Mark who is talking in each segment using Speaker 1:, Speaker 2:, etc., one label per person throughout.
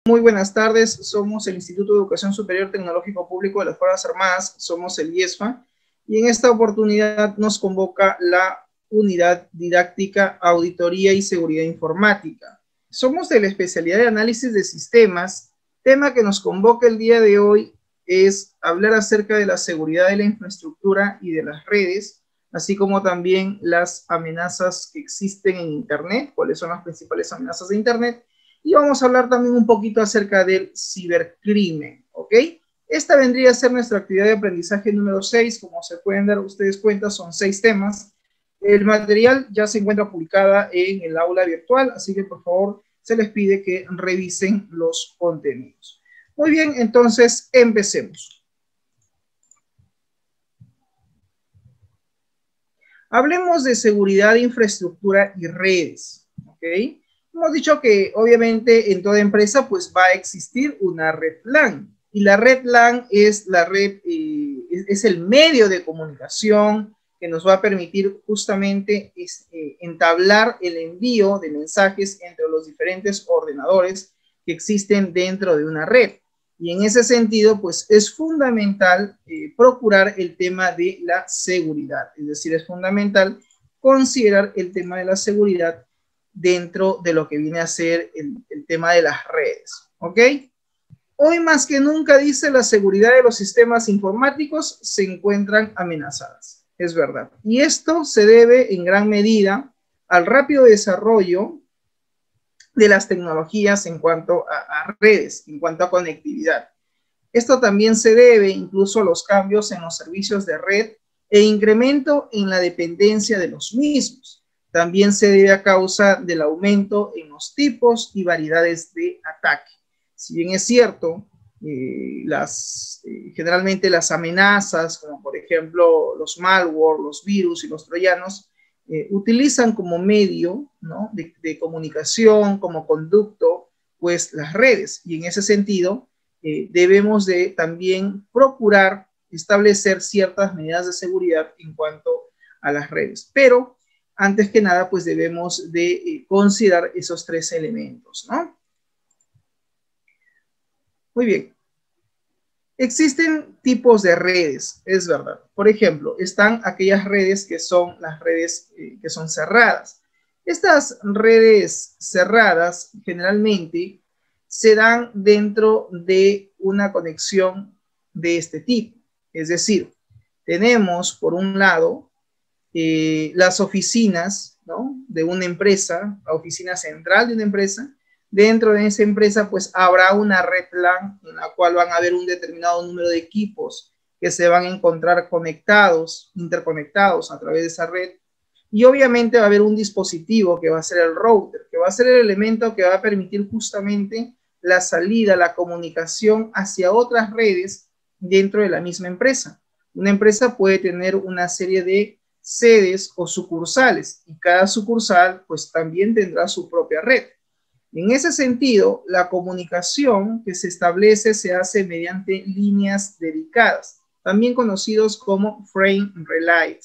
Speaker 1: Muy buenas tardes, somos el Instituto de Educación Superior Tecnológico Público de las Fuerzas Armadas, somos el IESFA, y en esta oportunidad nos convoca la Unidad Didáctica, Auditoría y Seguridad Informática. Somos de la especialidad de Análisis de Sistemas. Tema que nos convoca el día de hoy es hablar acerca de la seguridad de la infraestructura y de las redes, así como también las amenazas que existen en Internet, cuáles son las principales amenazas de Internet. Y vamos a hablar también un poquito acerca del cibercrimen, ¿ok? Esta vendría a ser nuestra actividad de aprendizaje número 6. Como se pueden dar ustedes cuenta, son 6 temas. El material ya se encuentra publicada en el aula virtual, así que por favor se les pide que revisen los contenidos. Muy bien, entonces empecemos. Hablemos de seguridad de infraestructura y redes, ¿ok? Hemos dicho que obviamente en toda empresa pues va a existir una red LAN, y la red LAN es la red, es el medio de comunicación que nos va a permitir justamente entablar el envío de mensajes entre los diferentes ordenadores que existen dentro de una red. Y en ese sentido pues es fundamental procurar el tema de la seguridad, es decir, es fundamental considerar el tema de la seguridad dentro de lo que viene a ser el tema de las redes, ¿ok? Hoy más que nunca, dice, la seguridad de los sistemas informáticos se encuentran amenazadas, es verdad. Y esto se debe en gran medida al rápido desarrollo de las tecnologías en cuanto a redes, en cuanto a conectividad. Esto también se debe incluso a los cambios en los servicios de red e incremento en la dependencia de los mismos. También se debe a causa del aumento en los tipos y variedades de ataque. Si bien es cierto, generalmente las amenazas, como por ejemplo los malware, los virus y los troyanos, utilizan como medio, ¿no?, de comunicación, como conducto, pues las redes. Y en ese sentido, debemos de también procurar establecer ciertas medidas de seguridad en cuanto a las redes. Pero antes que nada, pues debemos de considerar esos 3 elementos, ¿no? Muy bien. Existen tipos de redes, es verdad. Por ejemplo, están aquellas redes que son las redes que son cerradas. Estas redes cerradas generalmente se dan dentro de una conexión de este tipo. Es decir, tenemos por un lado las oficinas, ¿no?, de una empresa, la oficina central de una empresa. Dentro de esa empresa pues habrá una red LAN en la cual van a haber un determinado número de equipos que se van a encontrar conectados, interconectados a través de esa red. Y obviamente va a haber un dispositivo que va a ser el router, que va a ser el elemento que va a permitir justamente la salida, la comunicación hacia otras redes dentro de la misma empresa. Una empresa puede tener una serie de sedes o sucursales, y cada sucursal pues también tendrá su propia red. En ese sentido, la comunicación que se establece se hace mediante líneas dedicadas, también conocidos como frame relay.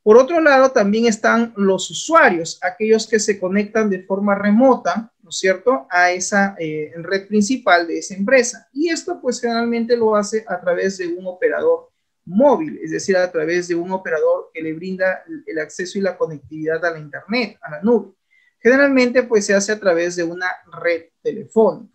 Speaker 1: Por otro lado, también están los usuarios, aquellos que se conectan de forma remota, ¿no es cierto?, a esa red principal de esa empresa. Y esto pues generalmente lo hace a través de un operador móvil, es decir, a través de un operador que le brinda el acceso y la conectividad a la internet, a la nube. Generalmente pues se hace a través de una red telefónica.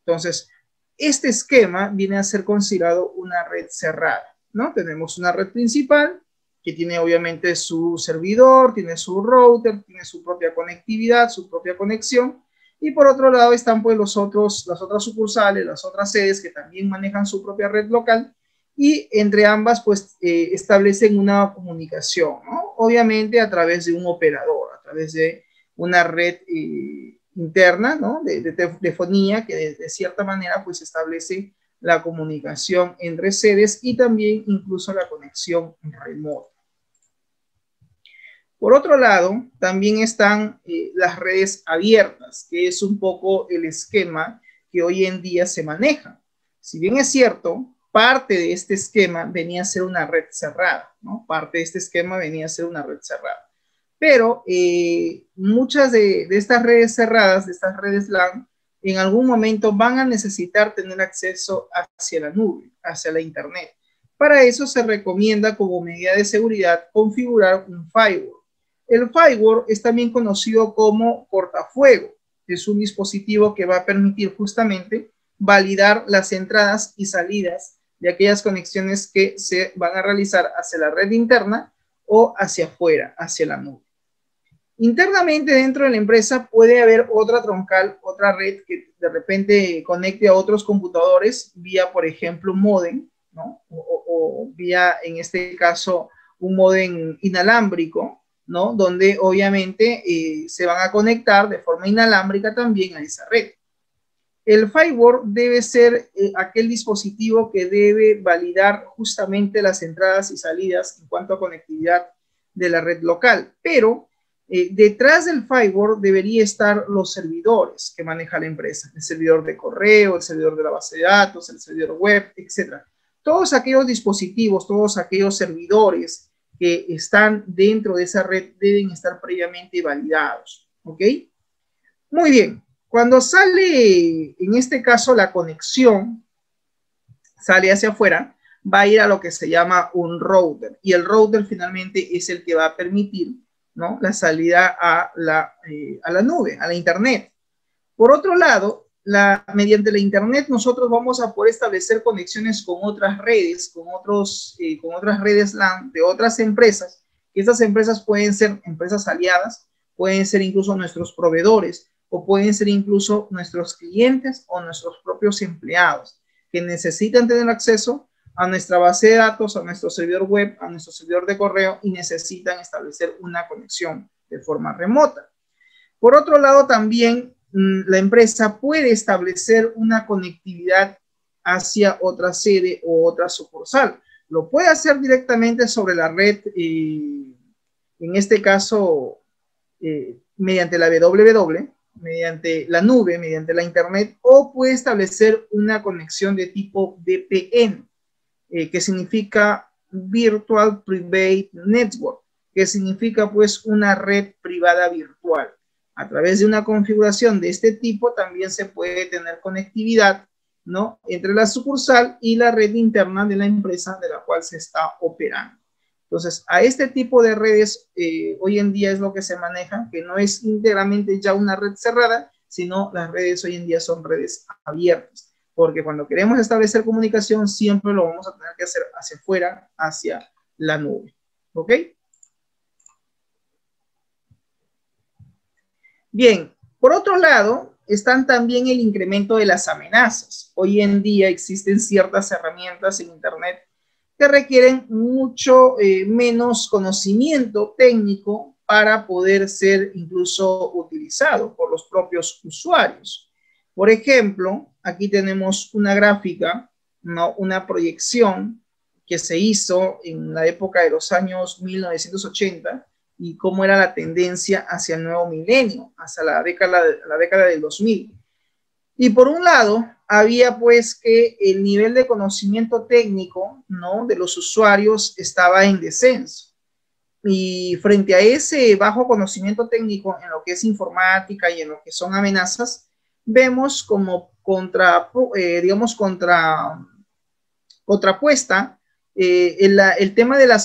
Speaker 1: Entonces, este esquema viene a ser considerado una red cerrada, ¿no? Tenemos una red principal que tiene obviamente su servidor, tiene su router, tiene su propia conectividad, su propia conexión, y por otro lado están pues las otras sucursales, las otras sedes que también manejan su propia red local, y entre ambas pues establecen una comunicación, ¿no?, obviamente a través de un operador, a través de una red interna, ¿no?, de telefonía que de cierta manera pues establece la comunicación entre sedes y también incluso la conexión remota. Por otro lado, también están las redes abiertas, que es un poco el esquema que hoy en día se maneja. Si bien es cierto, parte de este esquema venía a ser una red cerrada, ¿no? Parte de este esquema venía a ser una red cerrada. Pero muchas de estas redes cerradas, de estas redes LAN, en algún momento van a necesitar tener acceso hacia la nube, hacia la internet. Para eso se recomienda como medida de seguridad configurar un firewall. El firewall es también conocido como cortafuego. Es un dispositivo que va a permitir justamente validar las entradas y salidas de aquellas conexiones que se van a realizar hacia la red interna o hacia afuera, hacia la nube. Internamente dentro de la empresa puede haber otra troncal, otra red que de repente conecte a otros computadores vía, por ejemplo, un módem, ¿no? O vía, en este caso, un módem inalámbrico, ¿no? Donde obviamente se van a conectar de forma inalámbrica también a esa red. El firewall debe ser aquel dispositivo que debe validar justamente las entradas y salidas en cuanto a conectividad de la red local, pero detrás del firewall debería estar los servidores que maneja la empresa, el servidor de correo, el servidor de la base de datos, el servidor web, etc. Todos aquellos dispositivos, todos aquellos servidores que están dentro de esa red deben estar previamente validados, ¿ok? Muy bien, cuando sale, en este caso, la conexión, sale hacia afuera, va a ir a lo que se llama un router, y el router finalmente es el que va a permitir, ¿no?, la salida a la nube, a la internet. Por otro lado, mediante la internet nosotros vamos a poder establecer conexiones con otras redes, con otras redes LAN de otras empresas. Estas empresas pueden ser empresas aliadas, pueden ser incluso nuestros proveedores, o pueden ser incluso nuestros clientes o nuestros propios empleados que necesitan tener acceso a nuestra base de datos, a nuestro servidor web, a nuestro servidor de correo y necesitan establecer una conexión de forma remota. Por otro lado, también la empresa puede establecer una conectividad hacia otra sede o otra sucursal. Lo puede hacer directamente sobre la red, en este caso, mediante la www, mediante la nube, mediante la internet, o puede establecer una conexión de tipo VPN, que significa Virtual Private Network, que significa pues una red privada virtual. A través de una configuración de este tipo también se puede tener conectividad, ¿no?, entre la sucursal y la red interna de la empresa de la cual se está operando. Entonces, a este tipo de redes hoy en día es lo que se maneja, que no es íntegramente ya una red cerrada, sino las redes hoy en día son redes abiertas, porque cuando queremos establecer comunicación siempre lo vamos a tener que hacer hacia afuera, hacia la nube. ¿Ok? Bien, por otro lado, están también el incremento de las amenazas. Hoy en día existen ciertas herramientas en Internet que requieren mucho menos conocimiento técnico para poder ser incluso utilizado por los propios usuarios. Por ejemplo, aquí tenemos una gráfica, ¿no?, una proyección que se hizo en la época de los años 1980 y cómo era la tendencia hacia el nuevo milenio, hacia la década del 2000. Y por un lado, había pues que el nivel de conocimiento técnico, ¿no?, de los usuarios estaba en descenso. Y frente a ese bajo conocimiento técnico en lo que es informática y en lo que son amenazas, vemos como contrapuesta el tema de la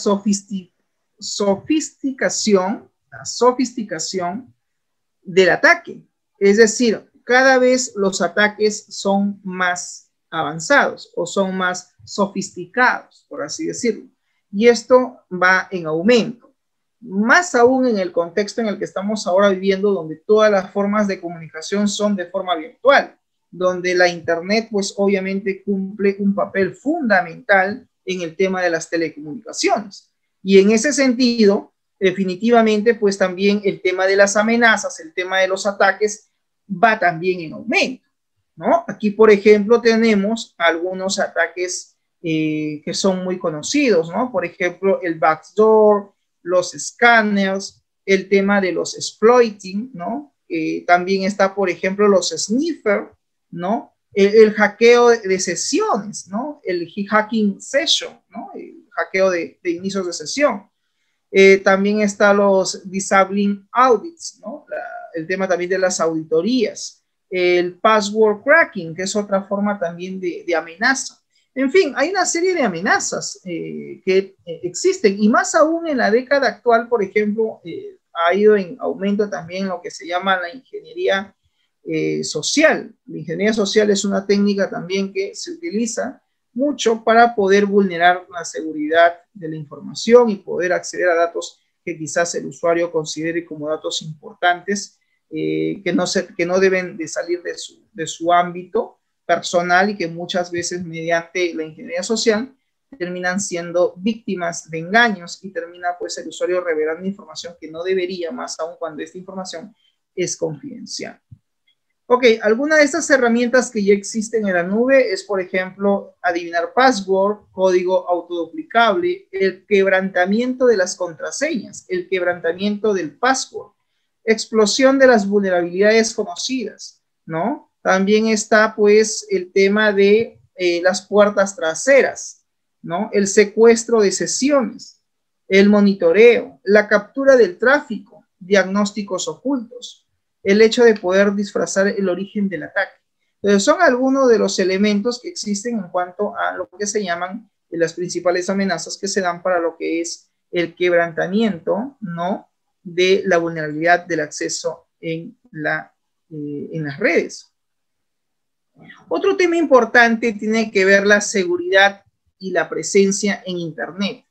Speaker 1: sofisticación del ataque. Es decir, cada vez los ataques son más avanzados o son más sofisticados, por así decirlo. Y esto va en aumento. Más aún en el contexto en el que estamos ahora viviendo, donde todas las formas de comunicación son de forma virtual, donde la internet pues obviamente cumple un papel fundamental en el tema de las telecomunicaciones. Y en ese sentido, definitivamente pues también el tema de las amenazas, el tema de los ataques va también en aumento, ¿no? Aquí, por ejemplo, tenemos algunos ataques que son muy conocidos, ¿no? Por ejemplo, el backdoor, los scanners, el tema de los exploiting, ¿no? También está, por ejemplo, los sniffer, ¿no? El hackeo de sesiones, ¿no? El hacking session, ¿no? El hackeo de inicios de sesión. También está los disabling audits, ¿no? El tema también de las auditorías. el password cracking, que es otra forma también de amenaza. En fin, hay una serie de amenazas que existen, y más aún en la década actual, por ejemplo, ha ido en aumento también lo que se llama la ingeniería social. La ingeniería social es una técnica también que se utiliza mucho para poder vulnerar la seguridad de la información y poder acceder a datos que quizás el usuario considere como datos importantes, que no deben de salir de su ámbito personal, y que muchas veces mediante la ingeniería social terminan siendo víctimas de engaños y termina pues el usuario revelando información que no debería, más aún cuando esta información es confidencial. Ok, alguna de estas herramientas que ya existen en la nube es, por ejemplo, adivinar password, código autoduplicable, el quebrantamiento de las contraseñas, el quebrantamiento del password, explosión de las vulnerabilidades conocidas, ¿no? También está, pues, el tema de las puertas traseras, ¿no? El secuestro de sesiones, el monitoreo, la captura del tráfico, diagnósticos ocultos, el hecho de poder disfrazar el origen del ataque. Entonces, son algunos de los elementos que existen en cuanto a lo que se llaman las principales amenazas que se dan para lo que es el quebrantamiento, ¿no?, de la vulnerabilidad del acceso en las redes. Otro tema importante tiene que ver la seguridad y la presencia en Internet,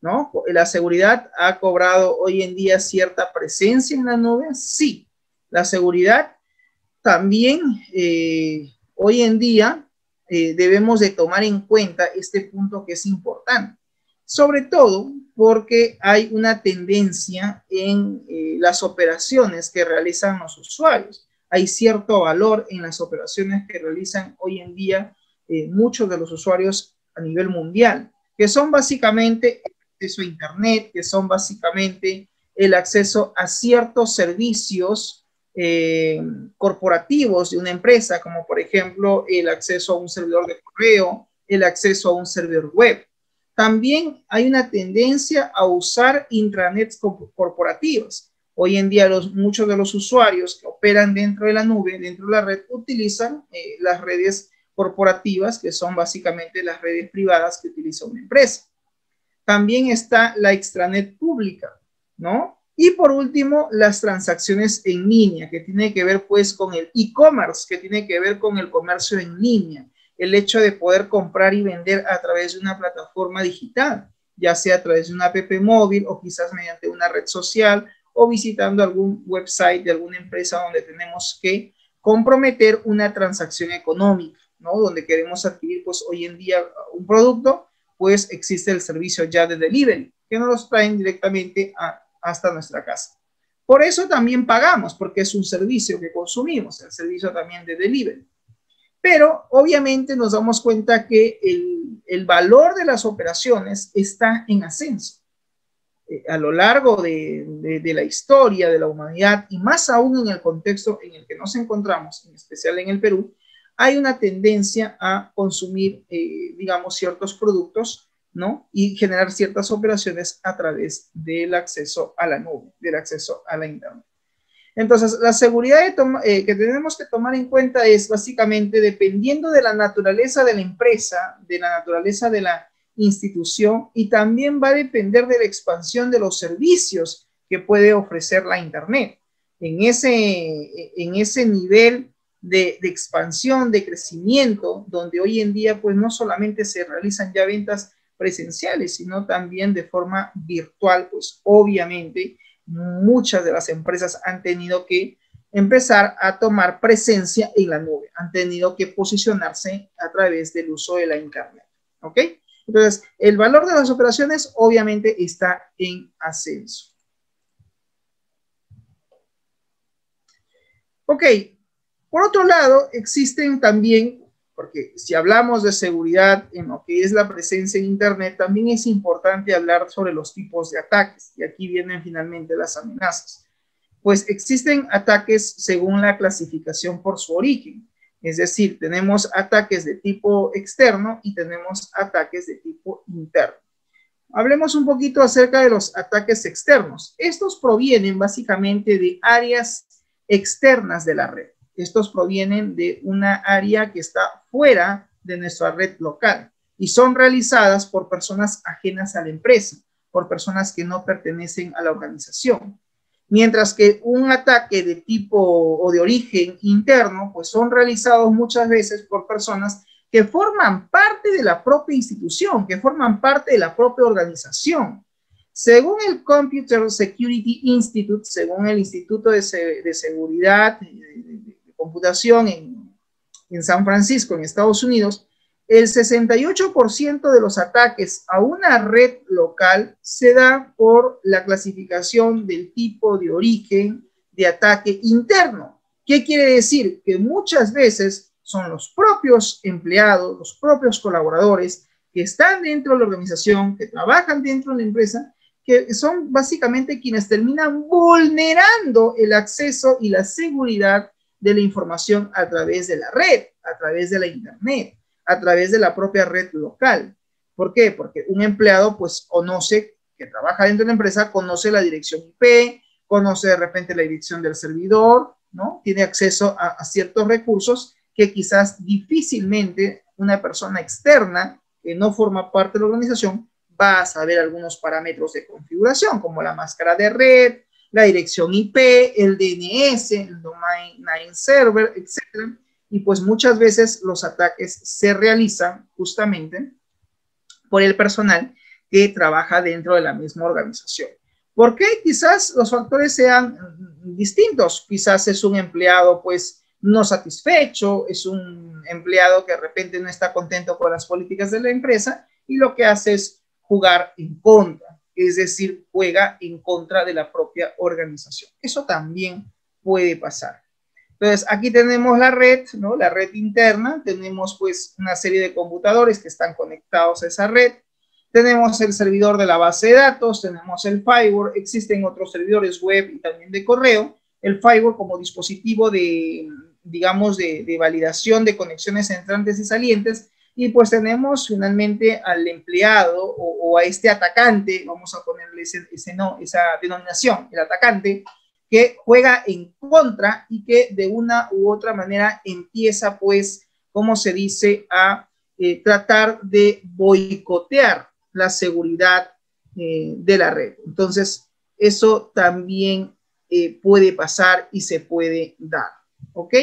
Speaker 1: ¿no? La seguridad ha cobrado hoy en día cierta presencia en la nube, sí. La seguridad también hoy en día debemos de tomar en cuenta este punto que es importante, sobre todo porque hay una tendencia en las operaciones que realizan los usuarios. Hay cierto valor en las operaciones que realizan hoy en día muchos de los usuarios a nivel mundial, que son básicamente el acceso a Internet, que son básicamente el acceso a ciertos servicios corporativos de una empresa, como por ejemplo el acceso a un servidor de correo, el acceso a un servidor web. También hay una tendencia a usar intranets corporativas. Hoy en día muchos de los usuarios que operan dentro de la nube, dentro de la red, utilizan las redes corporativas, que son básicamente las redes privadas que utiliza una empresa. También está la extranet pública, ¿no? Y por último, las transacciones en línea, que tiene que ver pues con el e-commerce, que tiene que ver con el comercio en línea, el hecho de poder comprar y vender a través de una plataforma digital, ya sea a través de una app móvil o quizás mediante una red social o visitando algún website de alguna empresa donde tenemos que comprometer una transacción económica, ¿no? Donde queremos adquirir pues hoy en día un producto, pues existe el servicio ya de delivery, que nos los traen directamente hasta nuestra casa. Por eso también pagamos, porque es un servicio que consumimos, el servicio también de delivery. Pero obviamente nos damos cuenta que el valor de las operaciones está en ascenso. A lo largo de la historia de la humanidad, y más aún en el contexto en el que nos encontramos, en especial en el Perú, hay una tendencia a consumir, digamos, ciertos productos, ¿no? Y generar ciertas operaciones a través del acceso a la nube, del acceso a la Internet. Entonces, la seguridad que tenemos que tomar en cuenta es básicamente dependiendo de la naturaleza de la empresa, de la naturaleza de la institución, y también va a depender de la expansión de los servicios que puede ofrecer la Internet. En ese nivel de expansión, de crecimiento, donde hoy en día pues no solamente se realizan ya ventas presenciales, sino también de forma virtual, pues obviamente muchas de las empresas han tenido que empezar a tomar presencia en la nube, han tenido que posicionarse a través del uso de la Internet, ¿ok? Entonces, el valor de las operaciones obviamente está en ascenso. Ok, por otro lado, existen también, porque si hablamos de seguridad en lo que es la presencia en Internet, también es importante hablar sobre los tipos de ataques, y aquí vienen finalmente las amenazas. Pues existen ataques según la clasificación por su origen, es decir, tenemos ataques de tipo externo y tenemos ataques de tipo interno. Hablemos un poquito acerca de los ataques externos. Estos provienen básicamente de áreas externas de la red. estos provienen de una área que está fuera de nuestra red local y son realizadas por personas ajenas a la empresa, por personas que no pertenecen a la organización. Mientras que un ataque de tipo o de origen interno, pues son realizados muchas veces por personas que forman parte de la propia institución, que forman parte de la propia organización. Según el Computer Security Institute, según el Instituto de Seguridad de Computación en San Francisco, en Estados Unidos, el 68% de los ataques a una red local se da por la clasificación del tipo de origen de ataque interno. ¿Qué quiere decir? Que muchas veces son los propios empleados, los propios colaboradores que están dentro de la organización, que trabajan dentro de la empresa, que son básicamente quienes terminan vulnerando el acceso y la seguridad de la información a través de la red, a través de la internet, a través de la propia red local. ¿Por qué? Porque un empleado pues conoce, que trabaja dentro de la empresa, conoce la dirección IP, conoce de repente la dirección del servidor, ¿no? Tiene acceso a ciertos recursos que quizás difícilmente una persona externa que no forma parte de la organización va a saber algunos parámetros de configuración, como la máscara de red, la dirección IP, el DNS, el Domain Name Server, etc. Y pues muchas veces los ataques se realizan justamente por el personal que trabaja dentro de la misma organización. ¿Por qué? Quizás los factores sean distintos. Quizás es un empleado pues no satisfecho, es un empleado que de repente no está contento con las políticas de la empresa y lo que hace es jugar en contra, es decir, juega en contra de la propia organización. Eso también puede pasar. Entonces, aquí tenemos la red, ¿no? La red interna, tenemos pues una serie de computadores que están conectados a esa red, tenemos el servidor de la base de datos, tenemos el firewall, existen otros servidores web y también de correo, el firewall como dispositivo de, digamos, de validación de conexiones entrantes y salientes, y pues tenemos finalmente al empleado o a este atacante, vamos a ponerle esa denominación, el atacante, que juega en contra y que de una u otra manera empieza pues, como se dice, a tratar de boicotear la seguridad de la red. Entonces, eso también puede pasar y se puede dar, ¿ok?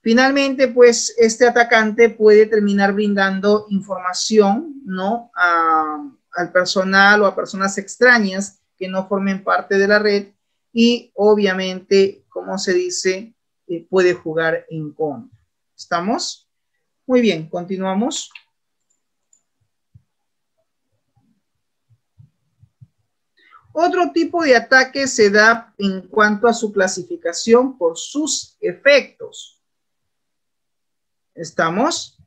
Speaker 1: Finalmente, pues, este atacante puede terminar brindando información, ¿no? Al personal o a personas extrañas que no formen parte de la red y, obviamente, como se dice, puede jugar en contra. ¿Estamos? Muy bien, continuamos. Otro tipo de ataque se da en cuanto a su clasificación por sus efectos. ¿Estamos?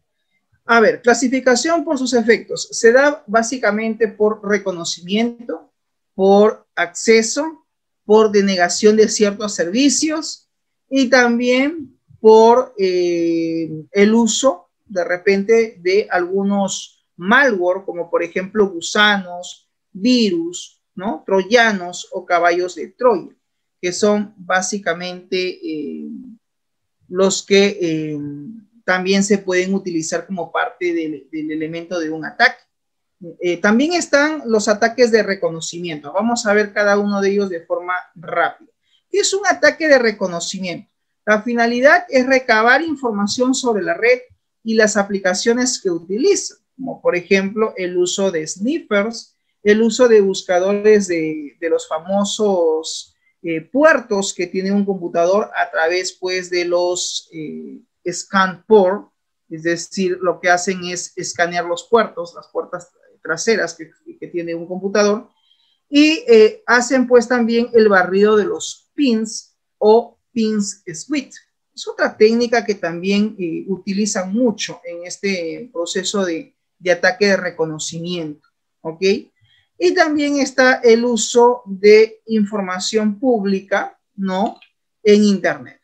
Speaker 1: A ver, clasificación por sus efectos. Se da básicamente por reconocimiento, por acceso, por denegación de ciertos servicios y también por el uso de repente de algunos malware, como por ejemplo gusanos, virus, ¿no? Troyanos o caballos de Troya, que son básicamente los que también se pueden utilizar como parte del elemento de un ataque. También están los ataques de reconocimiento. Vamos a ver cada uno de ellos de forma rápida. ¿Qué es un ataque de reconocimiento? La finalidad es recabar información sobre la red y las aplicaciones que utiliza, como por ejemplo el uso de sniffers, el uso de buscadores de los famosos puertos que tiene un computador a través pues de los scan port, es decir, lo que hacen es escanear los puertos, las puertas traseras que tiene un computador, y hacen pues también el barrido de los pins o pins suite. Es otra técnica que también utilizan mucho en este proceso de ataque de reconocimiento, ¿ok? Y también está el uso de información pública, ¿no? En Internet.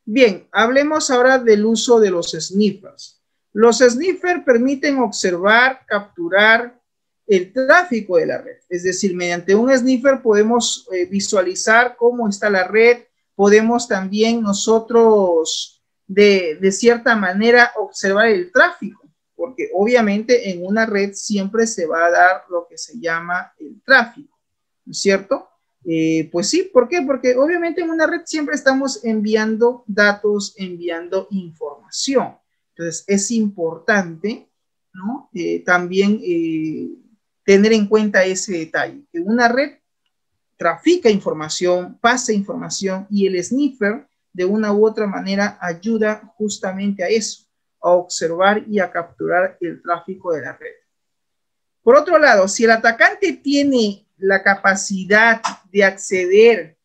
Speaker 1: Bien, hablemos ahora del uso de los sniffers. Los sniffers permiten observar, capturar el tráfico de la red. Es decir, mediante un sniffer podemos visualizar cómo está la red, podemos también nosotros de cierta manera observar el tráfico, porque obviamente en una red siempre se va a dar lo que se llama el tráfico, ¿no es cierto? Pues sí, ¿por qué? Porque obviamente en una red siempre estamos enviando datos, enviando información. Entonces es importante, ¿no? También tener en cuenta ese detalle, que una red trafica información, pasa información y el sniffer de una u otra manera ayuda justamente a eso, a observar y a capturar el tráfico de la red. Por otro lado, si el atacante tiene la capacidad de acceder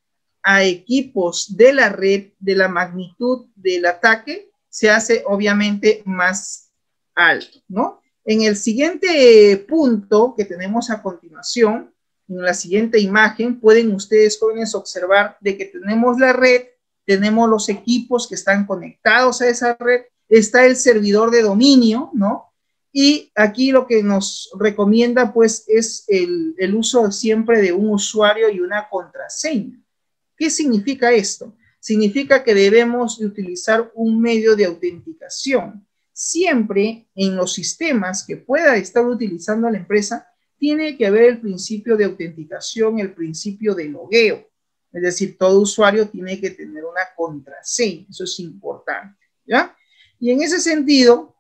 Speaker 1: a equipos de la red, de la magnitud del ataque, se hace obviamente más alto, ¿no? En el siguiente punto que tenemos a continuación, en la siguiente imagen, pueden ustedes, jóvenes, observar de que tenemos la red, tenemos los equipos que están conectados a esa red, está el servidor de dominio, ¿no? Y aquí lo que nos recomienda, pues, es el uso siempre de un usuario y una contraseña. ¿Qué significa esto? Significa que debemos de utilizar un medio de autenticación. Siempre en los sistemas que pueda estar utilizando la empresa, tiene que haber el principio de autenticación, el principio de logueo. Es decir, todo usuario tiene que tener una contraseña. Eso es importante, ¿ya? Y en ese sentido,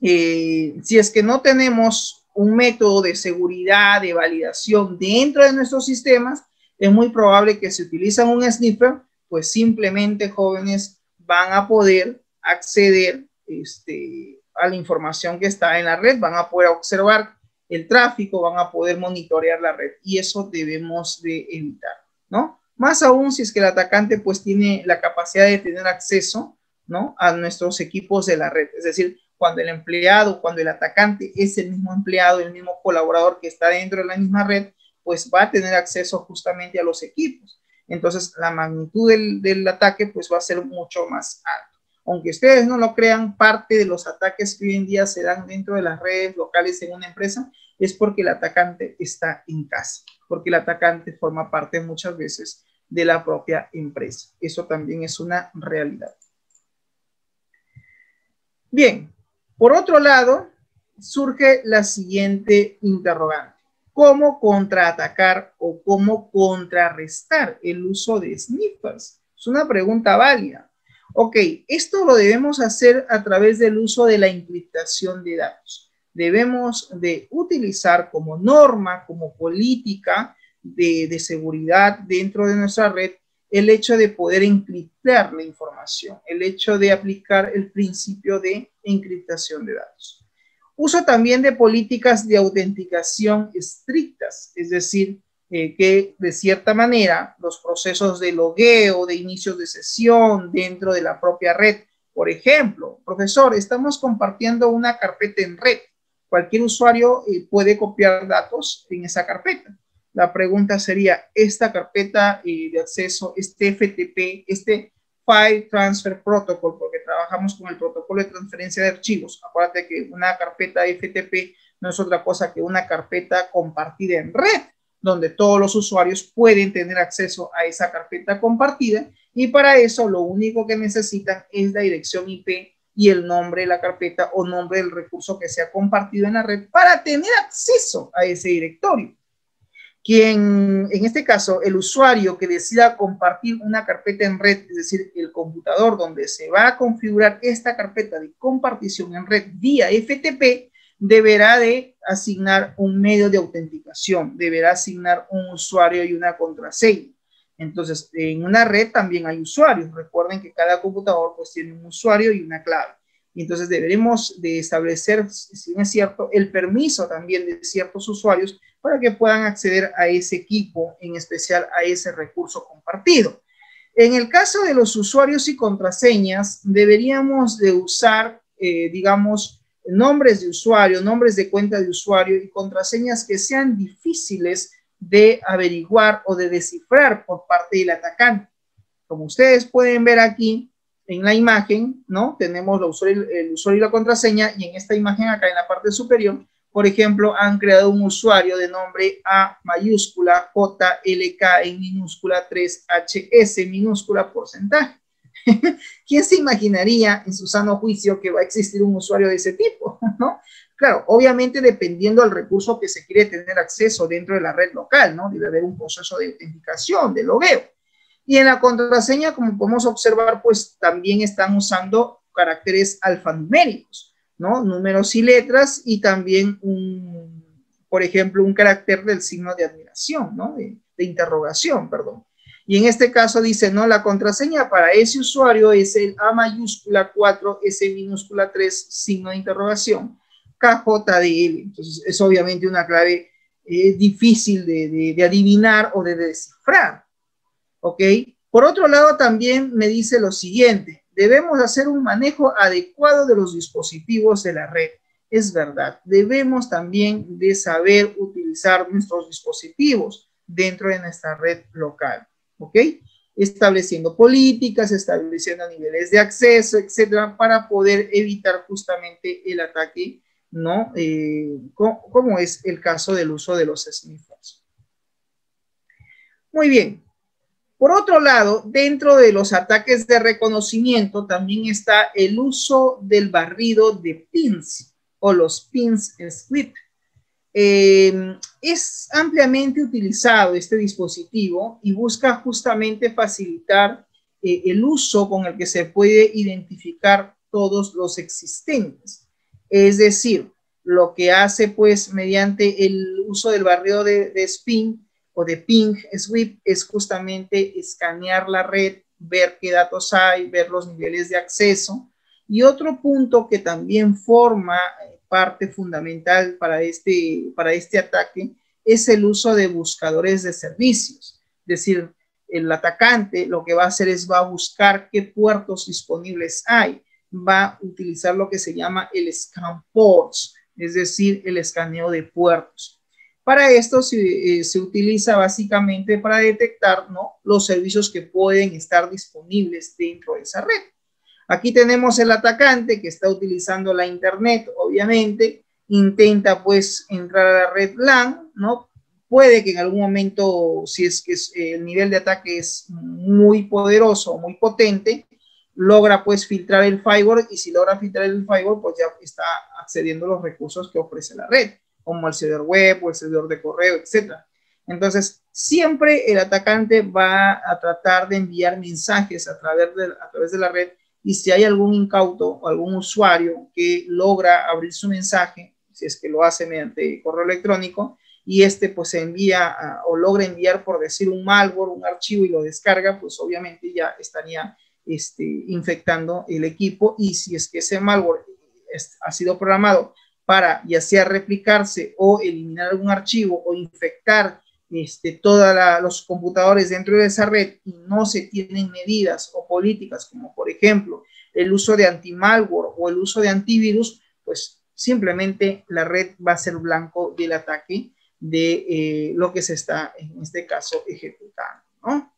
Speaker 1: si es que no tenemos un método de seguridad, de validación dentro de nuestros sistemas, es muy probable que si utilizan un sniffer, pues simplemente, jóvenes, van a poder acceder a la información que está en la red, van a poder observar el tráfico, van a poder monitorear la red, y eso debemos de evitar, ¿no? Más aún si es que el atacante pues tiene la capacidad de tener acceso, ¿no?, a nuestros equipos de la red. Es decir, cuando el empleado, cuando el atacante es el mismo empleado, el mismo colaborador que está dentro de la misma red, pues va a tener acceso justamente a los equipos. Entonces, la magnitud del ataque pues va a ser mucho más alta. Aunque ustedes no lo crean, parte de los ataques que hoy en día se dan dentro de las redes locales en una empresa es porque el atacante está en casa, porque el atacante forma parte muchas veces de la propia empresa. Eso también es una realidad. Bien, por otro lado, surge la siguiente interrogante. ¿Cómo contraatacar o cómo contrarrestar el uso de sniffers? Es una pregunta válida. Ok, esto lo debemos hacer a través del uso de la encriptación de datos. Debemos de utilizar como norma, como política de seguridad dentro de nuestra red, el hecho de poder encriptar la información, el hecho de aplicar el principio de encriptación de datos. Uso también de políticas de autenticación estrictas, es decir, que de cierta manera los procesos de logueo, de inicios de sesión dentro de la propia red, por ejemplo, profesor, estamos compartiendo una carpeta en red, cualquier usuario puede copiar datos en esa carpeta. La pregunta sería, esta carpeta de acceso, este FTP, este File Transfer Protocol, porque trabajamos con el protocolo de transferencia de archivos. Acuérdate que una carpeta FTP no es otra cosa que una carpeta compartida en red, donde todos los usuarios pueden tener acceso a esa carpeta compartida, y para eso lo único que necesitan es la dirección IP y el nombre de la carpeta o nombre del recurso que sea compartido en la red para tener acceso a ese directorio. Quien, en este caso, el usuario que decida compartir una carpeta en red, es decir, el computador donde se va a configurar esta carpeta de compartición en red vía FTP, deberá de asignar un medio de autenticación, deberá asignar un usuario y una contraseña. Entonces, en una red también hay usuarios. Recuerden que cada computador pues tiene un usuario y una clave. Y entonces deberemos de establecer, si es cierto, el permiso también de ciertos usuarios para que puedan acceder a ese equipo, en especial a ese recurso compartido. En el caso de los usuarios y contraseñas, deberíamos de usar, digamos, nombres de usuario, nombres de cuenta de usuario y contraseñas que sean difíciles de averiguar o de descifrar por parte del atacante. Como ustedes pueden ver aquí en la imagen, ¿no? Tenemos el usuario y la contraseña, y en esta imagen acá en la parte superior por ejemplo, han creado un usuario de nombre A mayúscula JLK en minúscula 3HS minúscula porcentaje. ¿Quién se imaginaría en su sano juicio que va a existir un usuario de ese tipo? ¿No? Claro, obviamente dependiendo del recurso que se quiere tener acceso dentro de la red local, ¿no? Debe haber un proceso de autenticación, de logueo. Y en la contraseña, como podemos observar, pues también están usando caracteres alfanuméricos, ¿no? Números y letras, y también por ejemplo, un carácter del signo de admiración, ¿no? De interrogación, perdón. Y en este caso dice, no, la contraseña para ese usuario es el A mayúscula 4, S minúscula 3, signo de interrogación, KJDL. Entonces, es obviamente una clave difícil de adivinar o de descifrar. ¿Ok? Por otro lado, también me dice lo siguiente, debemos hacer un manejo adecuado de los dispositivos de la red. Es verdad, debemos también de saber utilizar nuestros dispositivos dentro de nuestra red local. ¿Ok? Estableciendo políticas, estableciendo niveles de acceso, etcétera, para poder evitar justamente el ataque, ¿no? Como es el caso del uso de los sniffers. Muy bien. Por otro lado, dentro de los ataques de reconocimiento también está el uso del barrido de pins o los pins script. Es ampliamente utilizado este dispositivo y busca justamente facilitar el uso con el que se puede identificar todos los existentes. Es decir, lo que hace pues mediante el uso del barrido de spin o de ping sweep es justamente escanear la red, ver qué datos hay, ver los niveles de acceso. Y otro punto que también forma parte fundamental para este ataque es el uso de buscadores de servicios. Es decir, el atacante lo que va a hacer es va a buscar qué puertos disponibles hay, va a utilizar lo que se llama el scan ports, es decir, el escaneo de puertos. Para esto se utiliza básicamente para detectar, ¿no?, los servicios que pueden estar disponibles dentro de esa red. Aquí tenemos el atacante que está utilizando la internet, obviamente, intenta pues entrar a la red LAN, ¿no? Puede que en algún momento, si es que el nivel de ataque es muy poderoso, muy potente, logra pues filtrar el firewall, y si logra filtrar el firewall, pues ya está accediendo a los recursos que ofrece la red, como el servidor web o el servidor de correo, etc. Entonces, siempre el atacante va a tratar de enviar mensajes a través de la red, y si hay algún incauto o algún usuario que logra abrir su mensaje, si es que lo hace mediante correo electrónico, y pues se envía o logra enviar, por decir, un malware, un archivo, y lo descarga, pues obviamente ya estaría infectando el equipo. Y si es que ese malware ha sido programado para ya sea replicarse o eliminar algún archivo o infectar todos los computadores dentro de esa red, y no se tienen medidas o políticas como por ejemplo el uso de anti-malware o el uso de antivirus, pues simplemente la red va a ser blanco del ataque de lo que se está en este caso ejecutando, ¿no?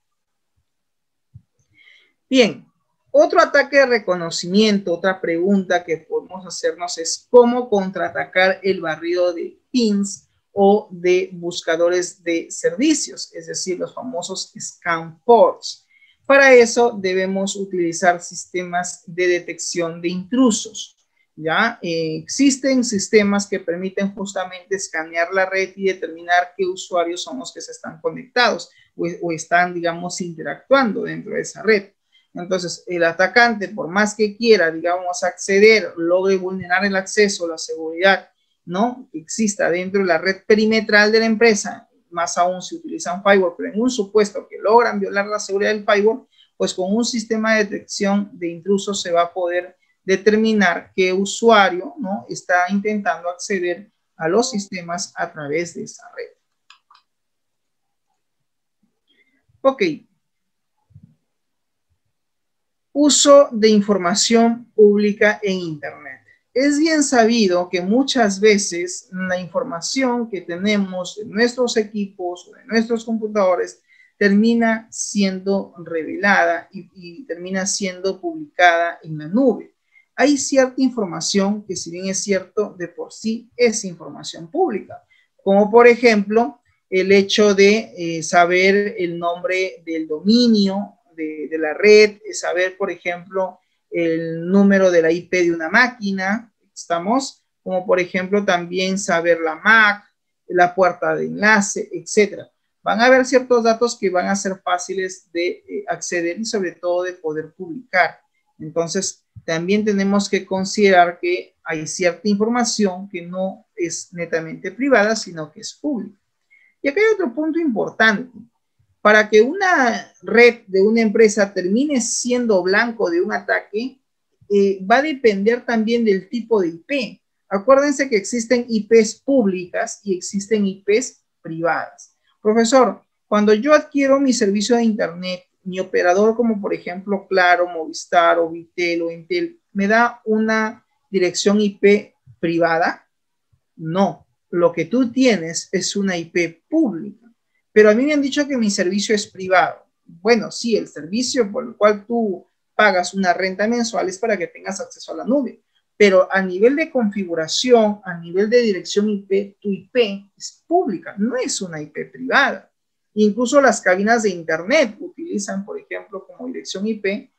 Speaker 1: Bien, otro ataque de reconocimiento, otra pregunta que podemos hacernos es cómo contraatacar el barrido de pins o de buscadores de servicios, es decir, los famosos scan ports. Para eso debemos utilizar sistemas de detección de intrusos. ¿Ya? Existen sistemas que permiten justamente escanear la red y determinar qué usuarios son los que se están conectados o están, digamos, interactuando dentro de esa red. Entonces, el atacante, por más que quiera, digamos, acceder, logre vulnerar el acceso, la seguridad, ¿no?, que exista dentro de la red perimetral de la empresa, más aún si utilizan firewall, pero en un supuesto que logran violar la seguridad del firewall, pues con un sistema de detección de intrusos se va a poder determinar qué usuario, ¿no?, está intentando acceder a los sistemas a través de esa red. Ok. Uso de información pública en Internet. Es bien sabido que muchas veces la información que tenemos en nuestros equipos o en nuestros computadores termina siendo revelada y termina siendo publicada en la nube. hay cierta información que, si bien es cierto, de por sí es información pública, como por ejemplo el hecho de saber el nombre del dominio de la red, saber, por ejemplo, el número de la IP de una máquina, ¿estamos? Como por ejemplo también saber la MAC, la puerta de enlace, etcétera. Van a haber ciertos datos que van a ser fáciles de acceder y sobre todo de poder publicar. Entonces, también tenemos que considerar que hay cierta información que no es netamente privada, sino que es pública. Y acá hay otro punto importante. Para que una red de una empresa termine siendo blanco de un ataque, va a depender también del tipo de IP. Acuérdense que existen IPs públicas y existen IPs privadas. Profesor, cuando yo adquiero mi servicio de Internet, mi operador, como por ejemplo Claro, Movistar, o Vitel, o Entel, ¿me da una dirección IP privada? No, lo que tú tienes es una IP pública. Pero a mí me han dicho que mi servicio es privado. Bueno, sí, el servicio por el cual tú pagas una renta mensual es para que tengas acceso a la nube. Pero a nivel de configuración, a nivel de dirección IP, tu IP es pública, no es una IP privada. Incluso las cabinas de Internet utilizan, por ejemplo, como dirección IP,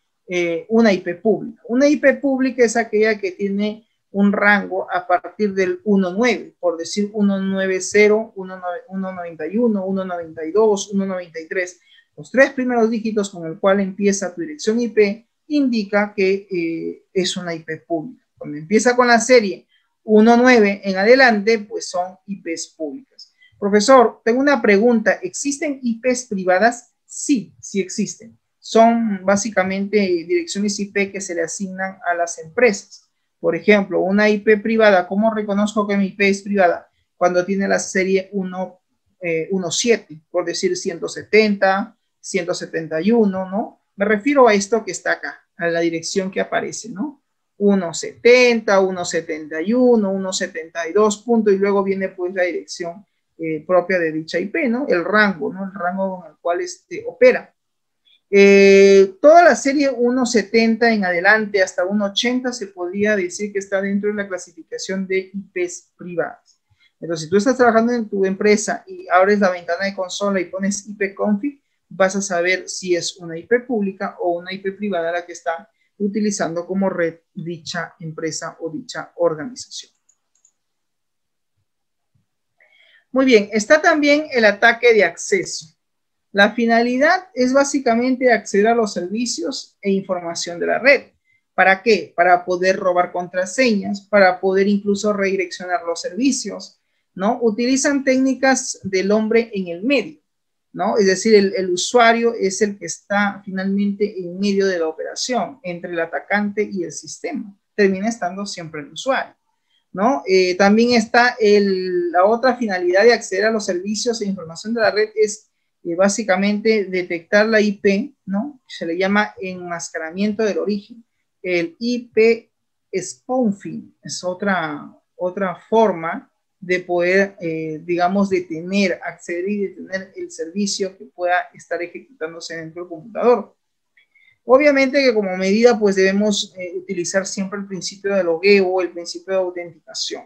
Speaker 1: una IP pública. Una IP pública es aquella que tiene un rango a partir del 1.9, por decir 1.90, 1.91, 1.92, 1.93. Los tres primeros dígitos con el cual empieza tu dirección IP indica que es una IP pública. Cuando empieza con la serie 1.9 en adelante, pues son IPs públicas. Profesor, tengo una pregunta. ¿Existen IPs privadas? Sí, sí existen. Son básicamente direcciones IP que se le asignan a las empresas. Por ejemplo, una IP privada, ¿cómo reconozco que mi IP es privada? Cuando tiene la serie 1.7, por decir 170, 171, ¿no? Me refiero a esto que está acá, a la dirección que aparece, ¿no? 1.70, 1.71, 1.72, punto, y luego viene pues la dirección propia de dicha IP, ¿no? El rango, ¿no? El rango con el cual opera. Toda la serie 1.70 en adelante hasta 1.80 se podría decir que está dentro de la clasificación de IPs privadas. Entonces, si tú estás trabajando en tu empresa y abres la ventana de consola y pones ipconfig, vas a saber si es una IP pública o una IP privada la que está utilizando como red dicha empresa o dicha organización. Muy bien, está también el ataque de acceso. La finalidad es básicamente acceder a los servicios e información de la red. ¿Para qué? Para poder robar contraseñas, para poder incluso redireccionar los servicios, ¿no? Utilizan técnicas del hombre en el medio, ¿no? Es decir, el usuario es el que está finalmente en medio de la operación entre el atacante y el sistema. Termina estando siempre el usuario, ¿no? También está la otra finalidad de acceder a los servicios e información de la red es básicamente detectar la IP, ¿no? Se le llama enmascaramiento del origen. El IP spoofing es otra forma de poder, digamos, detener, acceder y detener el servicio que pueda estar ejecutándose dentro del computador. Obviamente que como medida, pues debemos utilizar siempre el principio de logueo, el principio de autenticación.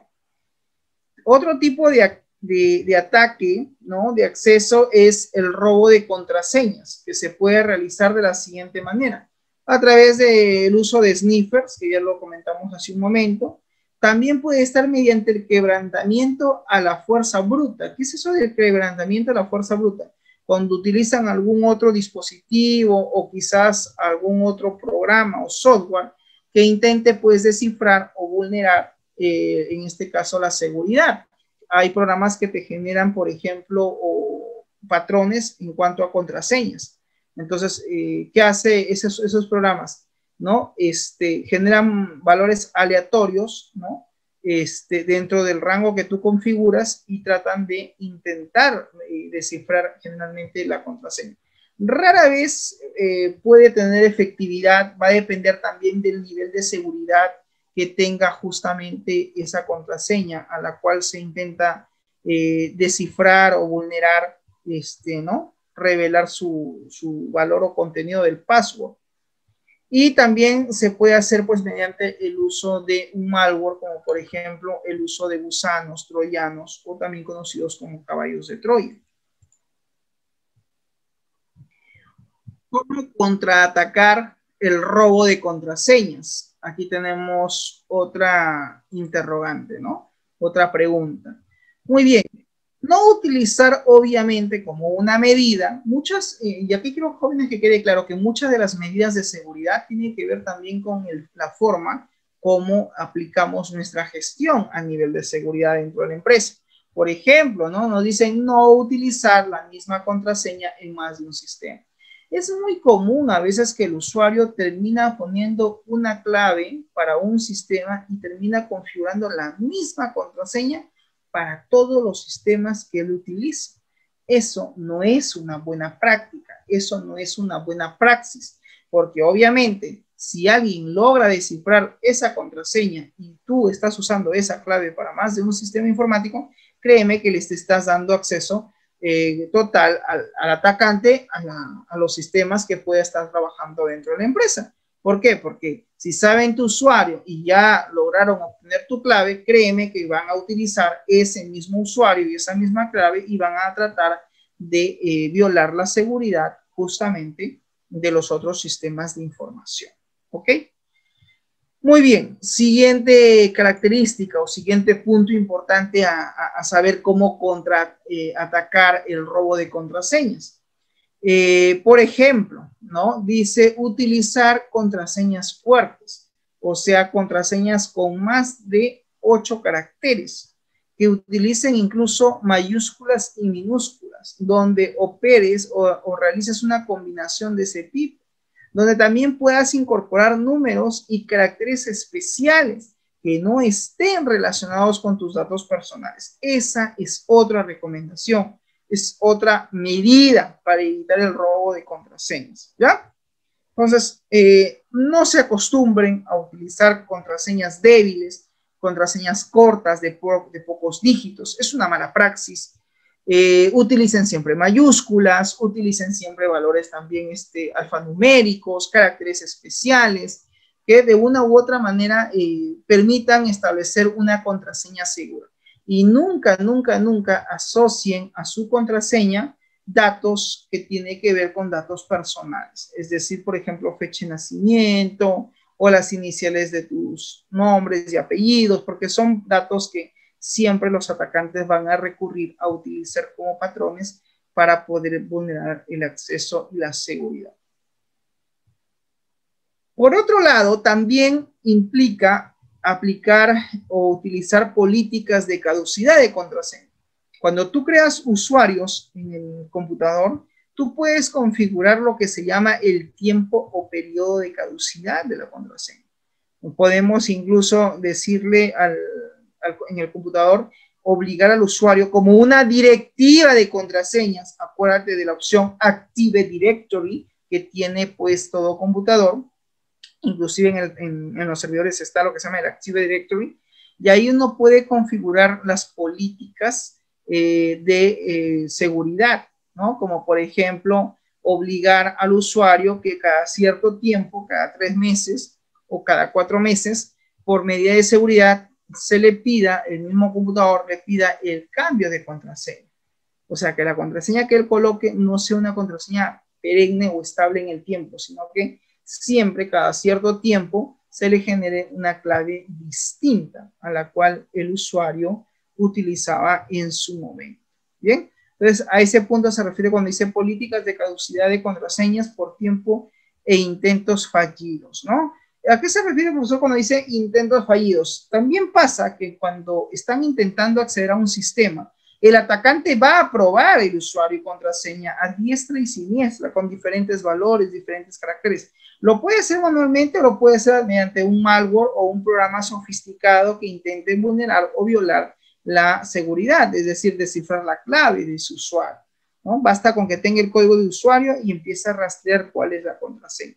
Speaker 1: Otro tipo de ataque, ¿no? De acceso es el robo de contraseñas, que se puede realizar de la siguiente manera. A través del uso de sniffers, que ya lo comentamos hace un momento. También puede estar mediante el quebrantamiento a la fuerza bruta. ¿Qué es eso del quebrantamiento a la fuerza bruta? Cuando utilizan algún otro dispositivo o quizás algún otro programa o software que intente pues descifrar o vulnerar en este caso la seguridad. Hay programas que te generan, por ejemplo, patrones en cuanto a contraseñas. Entonces, ¿qué hace esos programas? ¿No? Generan valores aleatorios, ¿no? Dentro del rango que tú configuras y tratan de intentar descifrar generalmente la contraseña. Rara vez puede tener efectividad, va a depender también del nivel de seguridad que tenga justamente esa contraseña a la cual se intenta descifrar o vulnerar, ¿no? Revelar su valor o contenido del password. Y también se puede hacer pues mediante el uso de un malware, como por ejemplo el uso de gusanos, troyanos o también conocidos como caballos de Troya. ¿Cómo contraatacar el robo de contraseñas? Aquí tenemos otra interrogante, ¿no? Otra pregunta. Muy bien. No utilizar, obviamente, como una medida, y aquí quiero, jóvenes, que quede claro que muchas de las medidas de seguridad tienen que ver también con la forma como aplicamos nuestra gestión a nivel de seguridad dentro de la empresa. Por ejemplo, ¿no? Nos dicen no utilizar la misma contraseña en más de un sistema. Es muy común a veces que el usuario termina poniendo una clave para un sistema y termina configurando la misma contraseña para todos los sistemas que él utiliza. Eso no es una buena práctica, eso no es una buena praxis, porque obviamente si alguien logra descifrar esa contraseña y tú estás usando esa clave para más de un sistema informático, créeme que les estás dando acceso total al atacante a los sistemas que pueda estar trabajando dentro de la empresa. ¿Por qué? Porque si saben tu usuario y ya lograron obtener tu clave, créeme que van a utilizar ese mismo usuario y esa misma clave y van a tratar de violar la seguridad justamente de los otros sistemas de información. ¿Ok? Muy bien, siguiente característica o siguiente punto importante a saber cómo atacar el robo de contraseñas. Por ejemplo, ¿no? Dice utilizar contraseñas fuertes, o sea, contraseñas con más de 8 caracteres, que utilicen incluso mayúsculas y minúsculas, donde operes o realices una combinación de ese tipo, donde también puedas incorporar números y caracteres especiales que no estén relacionados con tus datos personales. Esa es otra recomendación, es otra medida para evitar el robo de contraseñas, ¿ya? Entonces, no se acostumbren a utilizar contraseñas débiles, contraseñas cortas de pocos dígitos. Es una mala praxis. Utilicen siempre mayúsculas, utilicen siempre valores también alfanuméricos, caracteres especiales, que de una u otra manera permitan establecer una contraseña segura. Y nunca, nunca, nunca asocien a su contraseña datos que tienen que ver con datos personales. Es decir, por ejemplo, fecha de nacimiento o las iniciales de tus nombres y apellidos, porque son datos que siempre los atacantes van a recurrir a utilizar como patrones para poder vulnerar el acceso y la seguridad. Por otro lado, también implica aplicar o utilizar políticas de caducidad de contraseña. Cuando tú creas usuarios en el computador, tú puedes configurar lo que se llama el tiempo o periodo de caducidad de la contraseña. Podemos incluso decirle en el computador, obligar al usuario como una directiva de contraseñas. Acuérdate de la opción Active Directory que tiene pues todo computador. Inclusive en los servidores está lo que se llama el Active Directory. Y ahí uno puede configurar las políticas de seguridad, ¿no? Como por ejemplo, obligar al usuario que cada cierto tiempo, cada 3 meses o cada 4 meses, por medida de seguridad, se le pida, el mismo computador le pida el cambio de contraseña. O sea, que la contraseña que él coloque no sea una contraseña perenne o estable en el tiempo, sino que siempre, cada cierto tiempo, se le genere una clave distinta a la cual el usuario utilizaba en su momento. Bien, entonces a ese punto se refiere cuando dice políticas de caducidad de contraseñas por tiempo e intentos fallidos, ¿no? ¿A qué se refiere, profesor, cuando dice intentos fallidos? También pasa que cuando están intentando acceder a un sistema, el atacante va a probar el usuario y contraseña a diestra y siniestra con diferentes valores, diferentes caracteres. Lo puede hacer manualmente o lo puede hacer mediante un malware o un programa sofisticado que intente vulnerar o violar la seguridad, es decir, descifrar la clave de su usuario, ¿no? Basta con que tenga el código de usuario y empiece a rastrear cuál es la contraseña.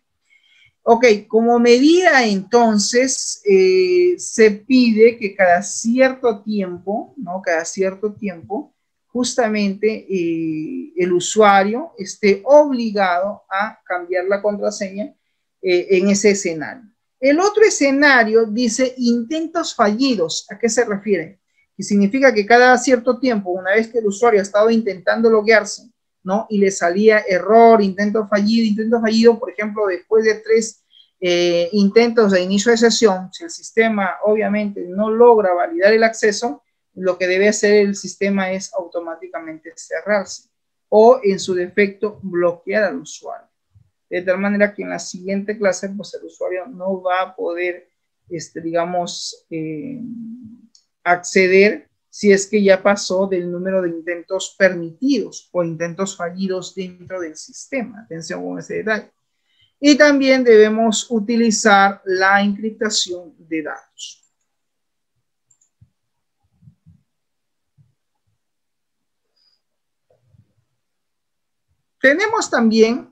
Speaker 1: Ok, como medida entonces se pide que cada cierto tiempo, ¿no? Cada cierto tiempo, justamente el usuario esté obligado a cambiar la contraseña en ese escenario. El otro escenario dice intentos fallidos. ¿A qué se refiere? Que significa que cada cierto tiempo, una vez que el usuario ha estado intentando loguearse, ¿no? Y le salía error, intento fallido, por ejemplo, después de 3 intentos de inicio de sesión, si el sistema obviamente no logra validar el acceso, lo que debe hacer el sistema es automáticamente cerrarse o en su defecto bloquear al usuario. De tal manera que en la siguiente clase, pues el usuario no va a poder, digamos, acceder si es que ya pasó del número de intentos permitidos o intentos fallidos dentro del sistema. Atención con ese detalle. Y también debemos utilizar la encriptación de datos. Tenemos también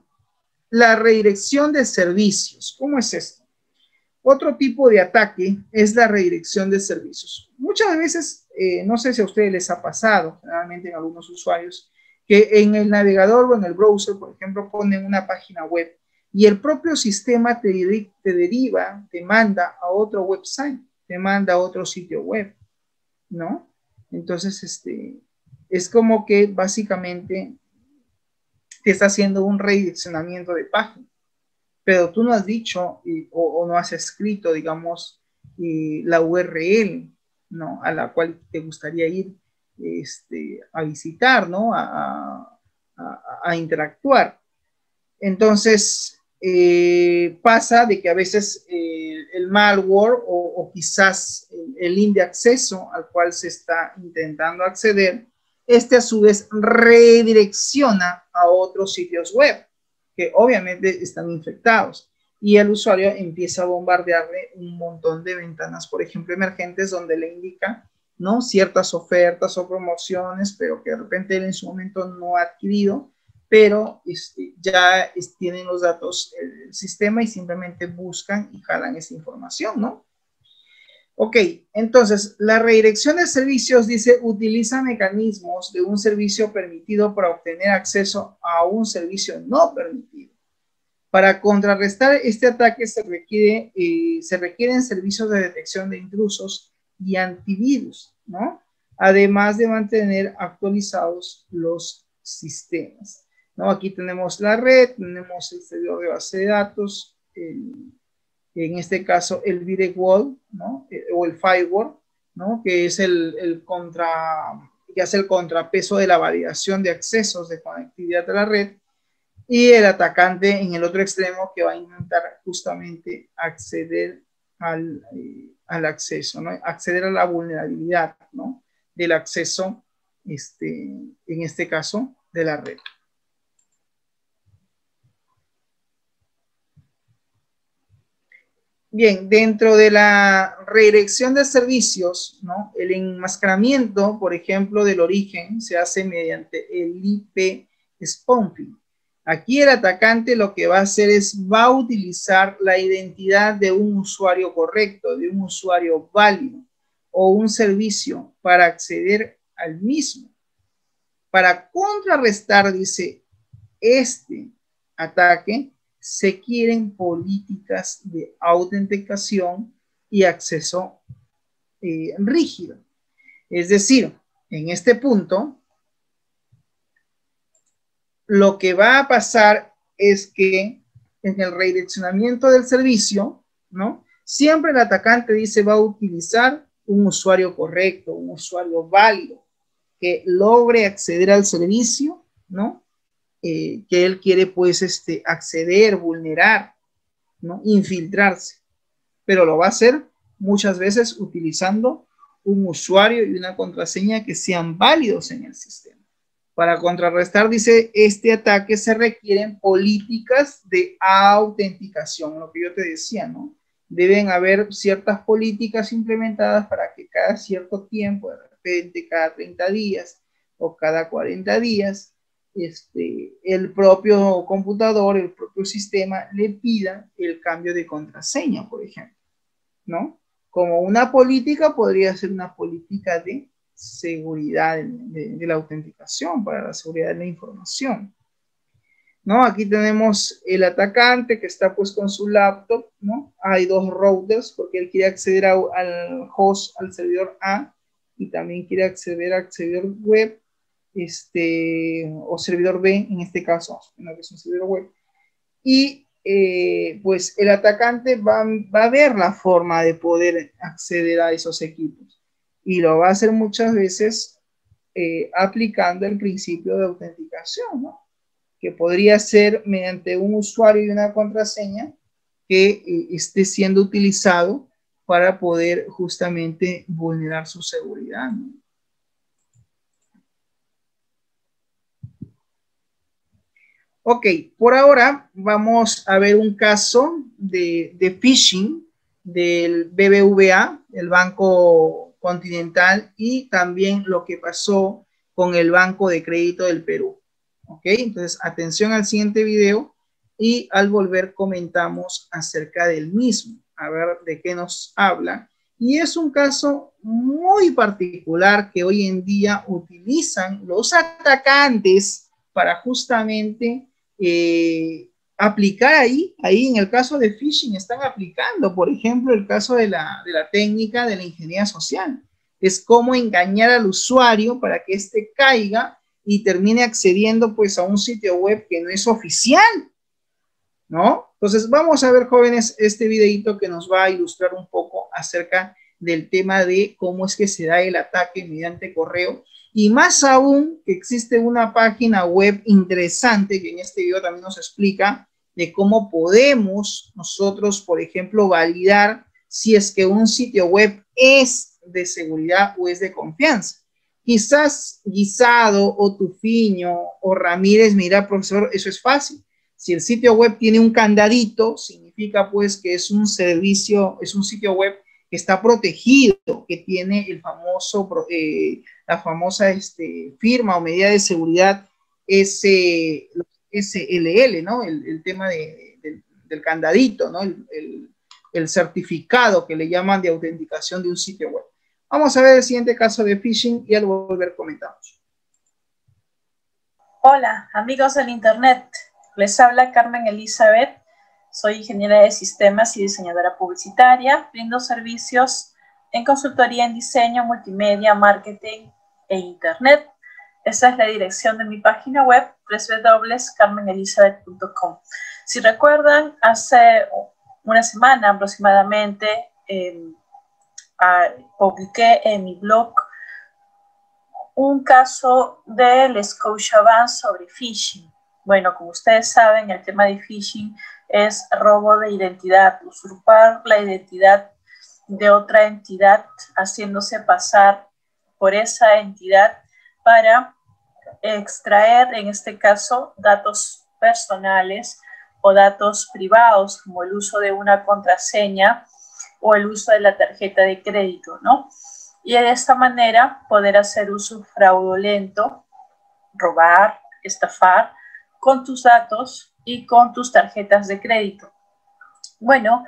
Speaker 1: la redirección de servicios. ¿Cómo es esto? Otro tipo de ataque es la redirección de servicios. Muchas veces, no sé si a ustedes les ha pasado, generalmente en algunos usuarios, que en el navegador o en el browser, por ejemplo, ponen una página web y el propio sistema te deriva, te manda a otro website, te manda a otro sitio web, ¿no? Entonces, es como que básicamente te está haciendo un redireccionamiento de página, pero tú no has dicho o no has escrito, digamos, la URL, ¿no? A la cual te gustaría ir a visitar, ¿no? A interactuar. Entonces, pasa de que a veces el malware o quizás el link de acceso al cual se está intentando acceder, a su vez redirecciona a otros sitios web que obviamente están infectados y el usuario empieza a bombardearle un montón de ventanas, por ejemplo, emergentes donde le indica, ¿no? Ciertas ofertas o promociones, pero que de repente él en su momento no ha adquirido, pero ya tienen los datos el sistema y simplemente buscan y jalan esa información, ¿no? Ok, entonces, la redirección de servicios dice, utiliza mecanismos de un servicio permitido para obtener acceso a un servicio no permitido. Para contrarrestar este ataque se requieren servicios de detección de intrusos y antivirus, ¿no? Además de mantener actualizados los sistemas, ¿no? Aquí tenemos la red, tenemos el servidor de base de datos, en este caso el firewall, ¿no? O el firewall, ¿no? Que es que hace el contrapeso de la validación de accesos de conectividad a la red, y el atacante en el otro extremo que va a intentar justamente acceder al acceso, ¿no? Acceder a la vulnerabilidad, ¿no? Del acceso, en este caso, de la red. Bien, dentro de la redirección de servicios, ¿no? El enmascaramiento, por ejemplo, del origen se hace mediante el IP spoofing. Aquí el atacante lo que va a hacer va a utilizar la identidad de un usuario correcto, de un usuario válido o un servicio para acceder al mismo. Para contrarrestar, dice, este ataque, se quieren políticas de autenticación y acceso rígido. Es decir, en este punto, lo que va a pasar es que en el redireccionamiento del servicio, ¿no? Siempre el atacante dice va a utilizar un usuario correcto, un usuario válido, que logre acceder al servicio, ¿no? Que él quiere pues acceder, vulnerar, ¿no? Infiltrarse, pero lo va a hacer muchas veces utilizando un usuario y una contraseña que sean válidos en el sistema. Para contrarrestar, dice, este ataque se requieren políticas de autenticación, lo que yo te decía, ¿no? Deben haber ciertas políticas implementadas para que cada cierto tiempo, de repente cada 30 días o cada 40 días, el propio computador, el propio sistema le pida el cambio de contraseña, por ejemplo, ¿no? Como una política podría ser una política de seguridad de la autenticación, para la seguridad de la información. ¿no? Aquí tenemos el atacante que está pues con su laptop, ¿no? Hay dos routers porque él quiere acceder al host, al servidor A, y también quiere acceder al servidor web, o servidor B, en este caso, ¿no? Que es un servidor web. Y pues el atacante va a ver la forma de poder acceder a esos equipos. Y lo va a hacer muchas veces aplicando el principio de autenticación, ¿no? Que podría ser mediante un usuario y una contraseña que esté siendo utilizado para poder justamente vulnerar su seguridad, ¿no? Ok, por ahora vamos a ver un caso de phishing del BBVA, el Banco Continental, y también lo que pasó con el Banco de Crédito del Perú. Ok, entonces atención al siguiente video y al volver comentamos acerca del mismo, a ver de qué nos habla. Y es un caso muy particular que hoy en día utilizan los atacantes para justamente aplicar ahí en el caso de phishing, están aplicando, por ejemplo, el caso de la técnica de la ingeniería social. Es cómo engañar al usuario para que éste caiga y termine accediendo pues a un sitio web que no es oficial, ¿no? Entonces vamos a ver, jóvenes, este videito que nos va a ilustrar un poco acerca del tema de cómo es que se da el ataque mediante correo, y más aún que existe una página web interesante que en este video también nos explica de cómo podemos nosotros, por ejemplo, validar si es que un sitio web es de seguridad o es de confianza. Quizás Guisado o Tufiño o Ramírez, mira, profesor, eso es fácil. Si el sitio web tiene un candadito, significa pues que es un servicio, es un sitio web que está protegido, que tiene el famoso, la famosa firma o medida de seguridad SLL, ¿no? El tema del candadito, ¿no? El certificado que le llaman de autenticación de un sitio web. Vamos a ver el siguiente caso de phishing y al volver comentamos.
Speaker 2: Hola, amigos del Internet. Les habla Carmen Elizabeth. Soy ingeniera de sistemas y diseñadora publicitaria. Brindo servicios en consultoría en diseño, multimedia, marketing e Internet. Esta es la dirección de mi página web, www.carmenelizabeth.com. Si recuerdan, hace una semana aproximadamente publiqué en mi blog un caso del Scotiabank sobre phishing. Bueno, como ustedes saben, el tema de phishing es robo de identidad, usurpar la identidad de otra entidad, haciéndose pasar por esa entidad para extraer, en este caso, datos personales o datos privados, como el uso de una contraseña o el uso de la tarjeta de crédito, ¿no? Y de esta manera poder hacer uso fraudulento, robar, estafar con tus datos y con tus tarjetas de crédito. Bueno,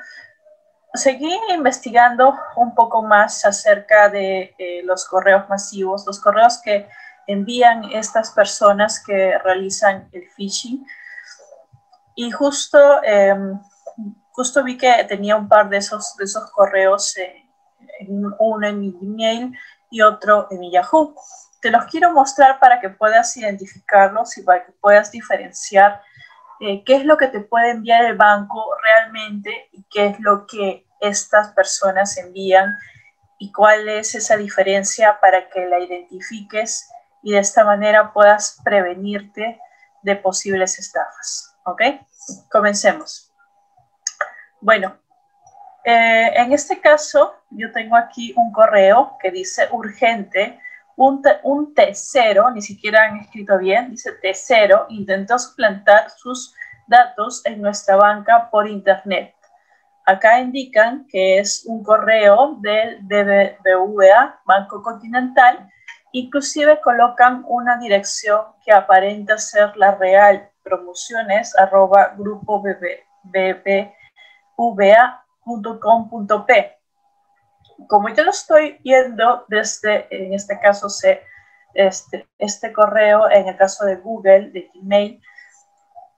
Speaker 2: seguí investigando un poco más acerca de los correos masivos, los correos que envían estas personas que realizan el phishing. Y justo vi que tenía un par de esos correos, uno en mi Gmail y otro en mi Yahoo. Te los quiero mostrar para que puedas identificarlos y para que puedas diferenciar qué es lo que te puede enviar el banco realmente y qué es lo que estas personas envían y cuál es esa diferencia para que la identifiques y de esta manera puedas prevenirte de posibles estafas. ¿Ok? Comencemos. Bueno, en este caso yo tengo aquí un correo que dice urgente, un T0, ni siquiera han escrito bien, dice T0, intentó suplantar sus datos en nuestra banca por internet. Acá indican que es un correo del BBVA, Banco Continental, inclusive colocan una dirección que aparenta ser la real, promociones@grupobbva.com.p. Como yo lo estoy viendo desde, en este caso, este correo, en el caso de Google, de Gmail,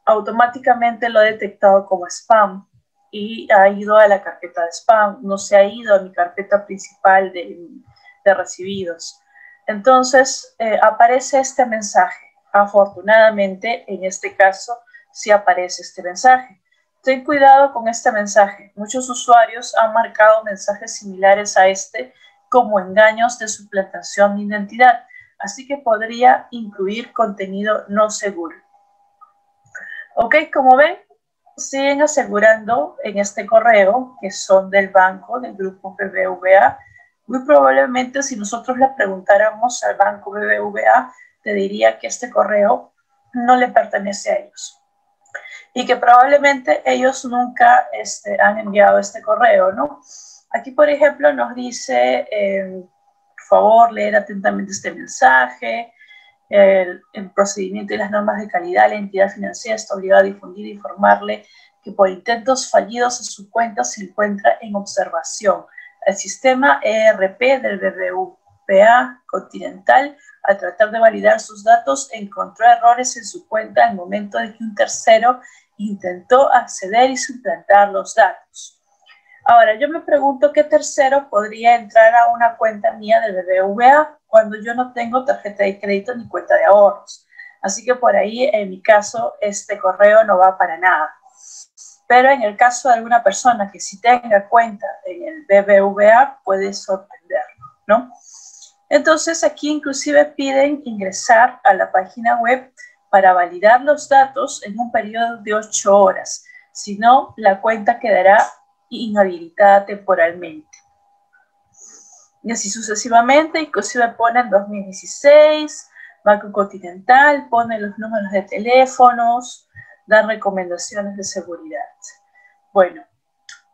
Speaker 2: automáticamente lo he detectado como spam y ha ido a la carpeta de spam, no se ha ido a mi carpeta principal de recibidos. Entonces aparece este mensaje. Afortunadamente, en este caso, sí aparece este mensaje. Ten cuidado con este mensaje. Muchos usuarios han marcado mensajes similares a este como engaños de suplantación de identidad, así que podría incluir contenido no seguro. Ok, como ven, siguen asegurando en este correo que son del banco, del grupo BBVA. Muy probablemente si nosotros le preguntáramos al banco BBVA, te diría que este correo no le pertenece a ellos. Y que probablemente ellos nunca han enviado este correo, ¿no? Aquí, por ejemplo, nos dice, por favor, leer atentamente este mensaje. El procedimiento y las normas de calidad, la entidad financiera está obligada a difundir e informarle que por intentos fallidos en su cuenta se encuentra en observación. El sistema ERP del BBVA Continental, al tratar de validar sus datos, encontró errores en su cuenta al momento de que un tercero intentó acceder y suplantar los datos. Ahora, yo me pregunto qué tercero podría entrar a una cuenta mía del BBVA cuando yo no tengo tarjeta de crédito ni cuenta de ahorros. Así que por ahí, en mi caso, este correo no va para nada. Pero en el caso de alguna persona que sí tenga cuenta en el BBVA, puede sorprenderlo, ¿no? Entonces, aquí inclusive piden ingresar a la página web para validar los datos en un periodo de 8 horas. Si no, la cuenta quedará inhabilitada temporalmente. Y así sucesivamente, inclusive ponen 2016, Banco Continental, ponen los números de teléfonos, dan recomendaciones de seguridad. Bueno,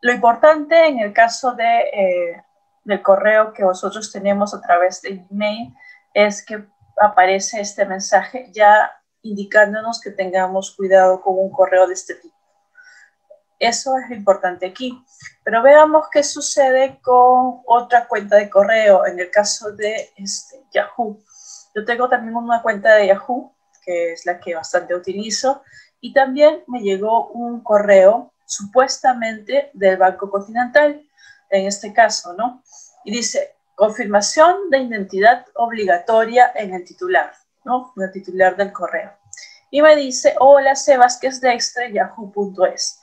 Speaker 2: lo importante en el caso del correo que vosotros tenemos a través de email es que aparece este mensaje ya indicándonos que tengamos cuidado con un correo de este tipo. Eso es lo importante aquí. Pero veamos qué sucede con otra cuenta de correo. En el caso de Yahoo. Yo tengo también una cuenta de Yahoo, que es la que bastante utilizo. Y también me llegó un correo, supuestamente, del Banco Continental, en este caso, ¿no? Y dice, confirmación de identidad obligatoria en el titular, ¿no? En el titular del correo. Y me dice, hola, Sebasquez-Dextre, yahoo.es.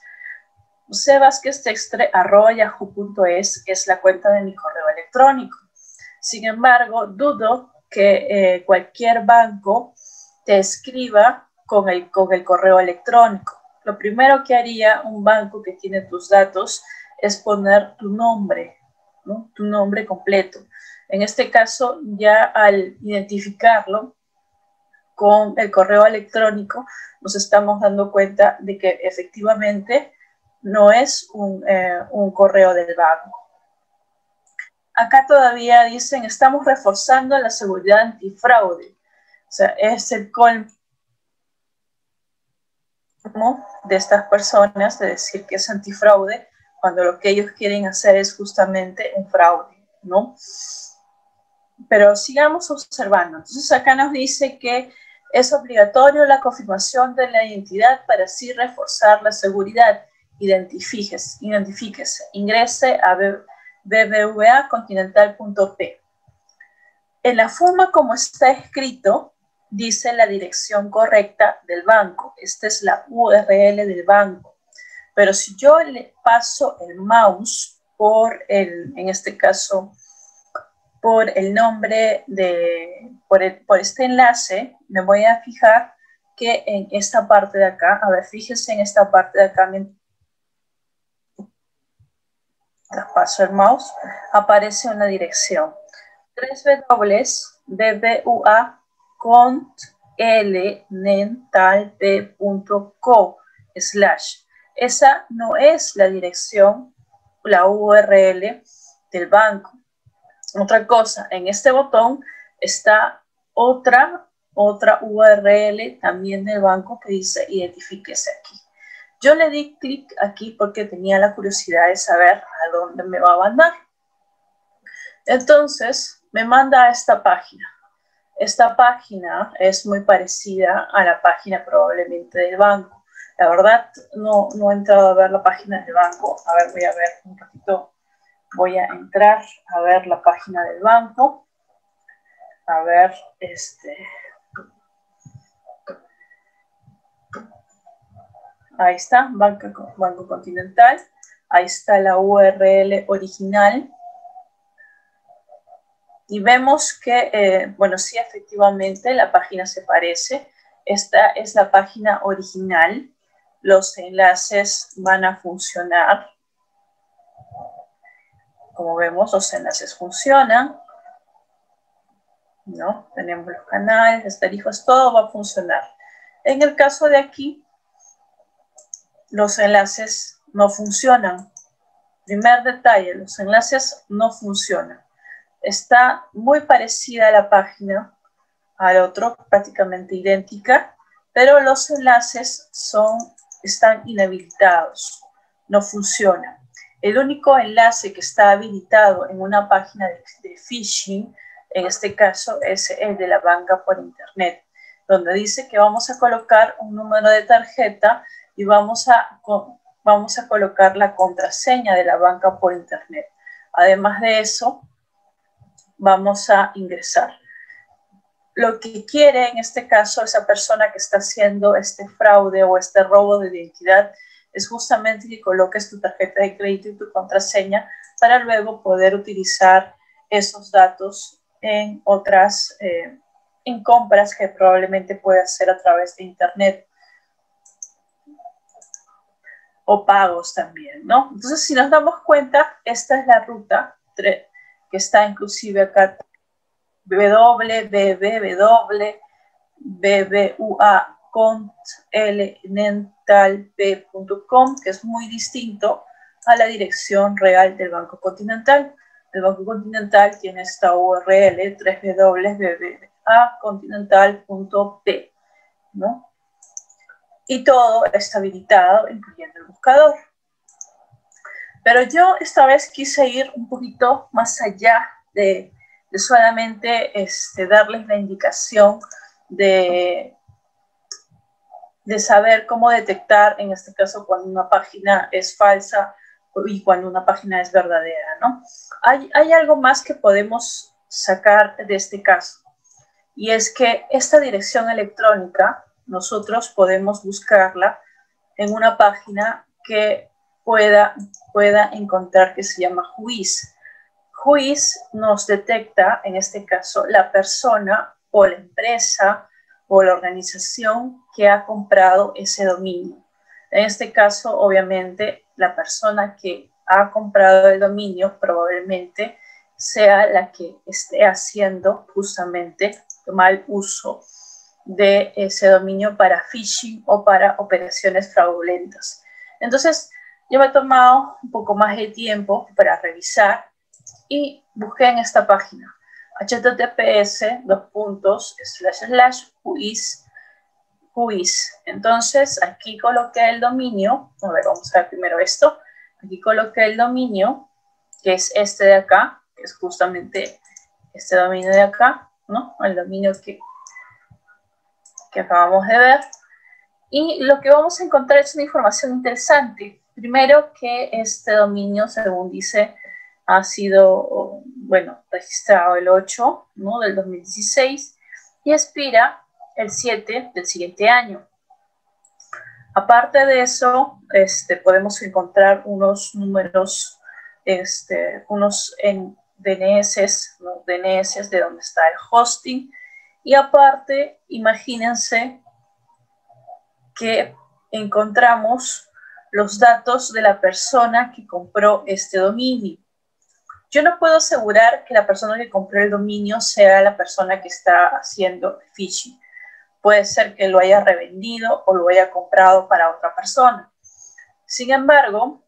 Speaker 2: sebasqueztextre@yahoo.es es la cuenta de mi correo electrónico. Sin embargo, dudo que cualquier banco te escriba con el correo electrónico. Lo primero que haría un banco que tiene tus datos es poner tu nombre, ¿no? Tu nombre completo. En este caso, ya al identificarlo con el correo electrónico, nos estamos dando cuenta de que efectivamente no es un correo del banco. Acá todavía dicen, estamos reforzando la seguridad antifraude. O sea, es el colmo de estas personas de decir que es antifraude cuando lo que ellos quieren hacer es justamente un fraude, ¿no? Pero sigamos observando. Entonces acá nos dice que es obligatorio la confirmación de la identidad para así reforzar la seguridad. Identifíquese, ingrese a bbvacontinental.p. En la forma como está escrito, dice la dirección correcta del banco. Esta es la URL del banco. Pero si yo le paso el mouse por en este caso, por el nombre por este enlace, me voy a fijar que en esta parte de acá, a ver, fíjense en esta parte de acá, paso el mouse, aparece una dirección. www.bbvacontinental.co/ Esa no es la dirección, la URL del banco. Otra cosa, en este botón está otra URL también del banco que dice identifíquese aquí. Yo le di clic aquí porque tenía la curiosidad de saber a dónde me va a mandar. Entonces, me manda a esta página. Esta página es muy parecida a la página probablemente del banco. La verdad, no he entrado a ver la página del banco. A ver, voy a ver un ratito. Voy a entrar a ver la página del banco. A ver, ahí está, Banco Continental. Ahí está la URL original. Y vemos que, bueno, sí, efectivamente, la página se parece. Esta es la página original. Los enlaces van a funcionar. Como vemos, los enlaces funcionan, ¿no? Tenemos los canales, las tarifas, todo va a funcionar. En el caso de aquí, los enlaces no funcionan. Primer detalle, los enlaces no funcionan. Está muy parecida a la página, al otro, prácticamente idéntica, pero los enlaces están inhabilitados, no funcionan. El único enlace que está habilitado en una página de phishing, en este caso, es el de la banca por internet, donde dice que vamos a colocar un número de tarjeta y vamos a colocar la contraseña de la banca por internet. Además de eso, vamos a ingresar. Lo que quiere en este caso esa persona que está haciendo este fraude o este robo de identidad es justamente que coloques tu tarjeta de crédito y tu contraseña para luego poder utilizar esos datos en otras, en compras que probablemente puedas hacer a través de internet o pagos también, ¿no? Entonces, si nos damos cuenta, esta es la ruta que está inclusive acá, www.bbua.continentalp.com, que es muy distinto a la dirección real del Banco Continental. El Banco Continental tiene esta URL, www.bbua.continental.p, ¿no? Y todo está habilitado, incluyendo el buscador. Pero yo esta vez quise ir un poquito más allá de solamente darles la indicación de saber cómo detectar, en este caso, cuando una página es falsa y cuando una página es verdadera, ¿no? Hay algo más que podemos sacar de este caso, y es que esta dirección electrónica nosotros podemos buscarla en una página que pueda encontrar, que se llama Whois. Whois nos detecta, en este caso, la persona o la empresa o la organización que ha comprado ese dominio. En este caso, obviamente, la persona que ha comprado el dominio probablemente sea la que esté haciendo justamente mal uso de ese dominio para phishing o para operaciones fraudulentas. Entonces, yo me he tomado un poco más de tiempo para revisar y busqué en esta página https://whois. Entonces, aquí coloqué el dominio. A ver, vamos a ver primero esto. Aquí coloqué el dominio, que es este de acá, que es justamente este dominio de acá, ¿no? El dominio que acabamos de ver. Y lo que vamos a encontrar es una información interesante. Primero, que este dominio, según dice, ha sido, bueno, registrado el 8, ¿no?, del 2016 y expira el 7 del siguiente año. Aparte de eso, podemos encontrar unos números, unos en DNS, ¿no?, DNS de donde está el hosting. Y aparte, imagínense que encontramos los datos de la persona que compró este dominio. Yo no puedo asegurar que la persona que compró el dominio sea la persona que está haciendo phishing. Puede ser que lo haya revendido o lo haya comprado para otra persona. Sin embargo,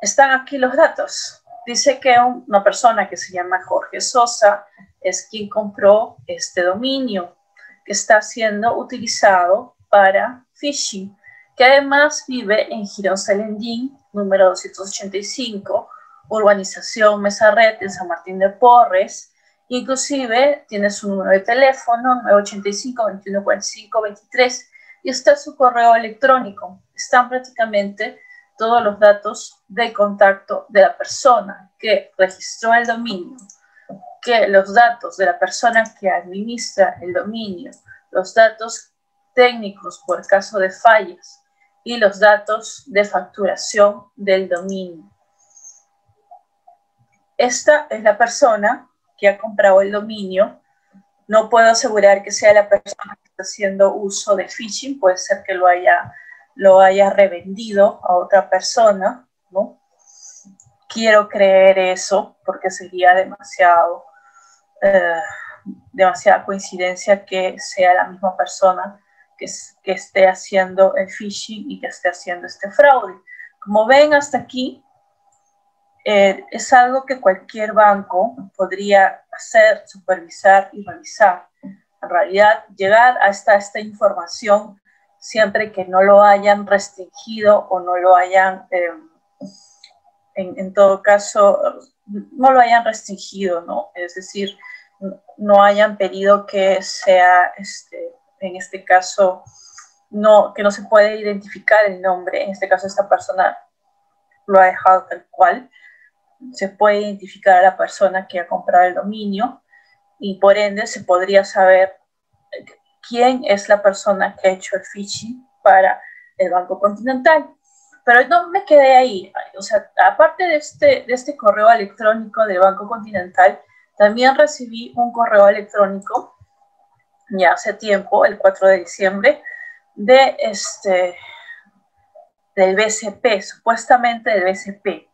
Speaker 2: están aquí los datos. Dice que una persona que se llama Jorge Sosa es quien compró este dominio, que está siendo utilizado para phishing, que además vive en Girón Salendín, número 285, urbanización Mesa Red, en San Martín de Porres. Inclusive tiene su número de teléfono, 985-2145-23. y está su correo electrónico. Están prácticamente todos los datos de contacto de la persona que registró el dominio, que los datos de la persona que administra el dominio, los datos técnicos por caso de fallas y los datos de facturación del dominio. Esta es la persona que ha comprado el dominio. No puedo asegurar que sea la persona que está haciendo uso de phishing, puede ser que lo haya revendido a otra persona, ¿no? Quiero creer eso porque sería demasiada coincidencia que sea la misma persona que esté haciendo el phishing y que esté haciendo este fraude. Como ven hasta aquí, es algo que cualquier banco podría hacer, supervisar y revisar. En realidad, llegar hasta esta información siempre que no lo hayan restringido o no lo hayan, en todo caso, no lo hayan restringido, ¿no? Es decir, no hayan pedido que sea, en este caso, que no se puede identificar el nombre. En este caso, esta persona lo ha dejado tal cual. Se puede identificar a la persona que ha comprado el dominio y por ende se podría saber quién es la persona que ha hecho el phishing para el Banco Continental. Pero no me quedé ahí. O sea, aparte de este correo electrónico del Banco Continental, también recibí un correo electrónico ya hace tiempo, el 4 de diciembre, del BCP, supuestamente del BCP.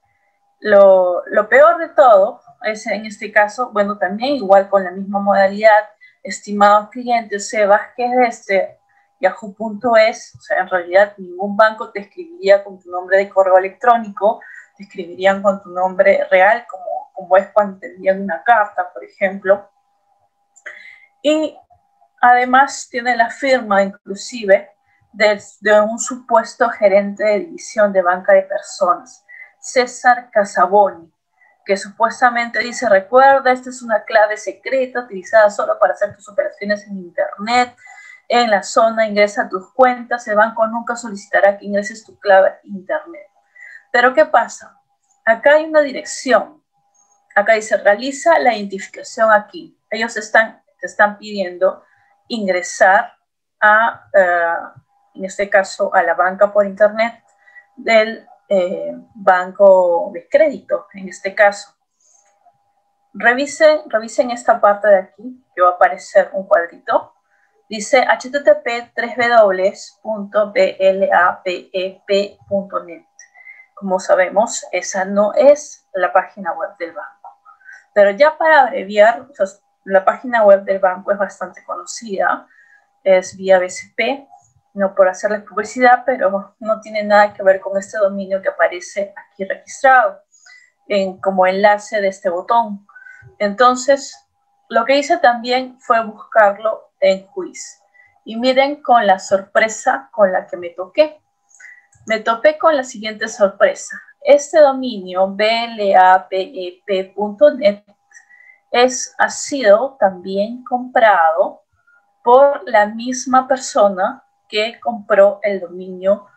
Speaker 2: Lo peor de todo es, en este caso, bueno, también igual con la misma modalidad, estimados clientes, Sebas, que es yahoo.es, o sea, en realidad ningún banco te escribiría con tu nombre de correo electrónico, te escribirían con tu nombre real, como es cuando te envían una carta, por ejemplo. Y además tiene la firma, inclusive, de un supuesto gerente de división de banca de personas, César Casaboni, que supuestamente dice: recuerda, esta es una clave secreta utilizada solo para hacer tus operaciones en internet. En la zona ingresa tus cuentas, el banco nunca solicitará que ingreses tu clave internet. Pero ¿qué pasa? Acá hay una dirección. Acá dice: realiza la identificación aquí. Ellos te están pidiendo ingresar en este caso, a la banca por internet del banco de crédito, en este caso. Revisen esta parte de aquí, que va a aparecer un cuadrito. Dice http://blapep.net. Como sabemos, esa no es la página web del banco. Pero ya para abreviar, o sea, la página web del banco es bastante conocida, es vía BCP, no por hacerle publicidad, pero no tiene nada que ver con este dominio que aparece aquí registrado como enlace de este botón. Entonces, lo que hice también fue buscarlo en Quiz. Y miren con la sorpresa con la que me toqué. Me topé con la siguiente sorpresa. Este dominio, blapep.net, ha sido también comprado por la misma persona que compró el dominio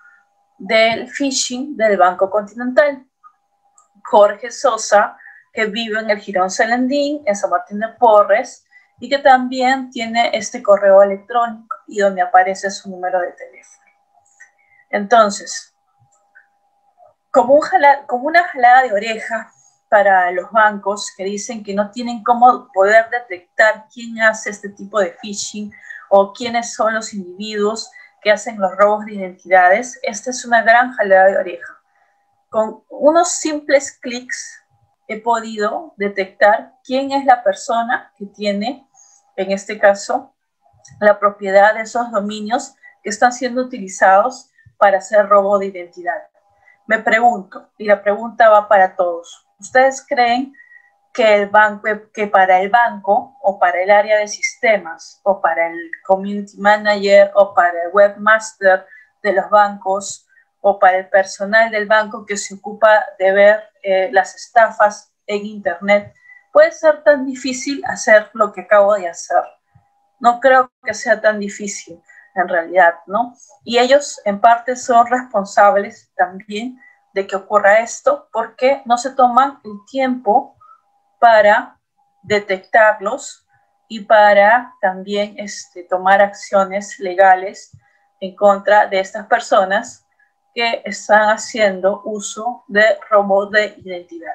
Speaker 2: del phishing del Banco Continental, Jorge Sosa, que vive en el Jirón Celendín, en San Martín de Porres, y que también tiene este correo electrónico y donde aparece su número de teléfono. Entonces, como una jalada de oreja para los bancos que dicen que no tienen cómo poder detectar quién hace este tipo de phishing o quiénes son los individuos que hacen los robos de identidades, esta es una gran jalada de oreja. Con unos simples clics he podido detectar quién es la persona que tiene, en este caso, la propiedad de esos dominios que están siendo utilizados para hacer robo de identidad. Me pregunto, y la pregunta va para todos, ¿ustedes creen que para el banco o para el área de sistemas o para el community manager o para el webmaster de los bancos o para el personal del banco que se ocupa de ver las estafas en internet, puede ser tan difícil hacer lo que acabo de hacer? No creo que sea tan difícil. en realidad, ¿no? Y ellos en parte son responsables también de que ocurra esto porque no se toman el tiempo para detectarlos y para también tomar acciones legales en contra de estas personas que están haciendo uso de robo de identidad.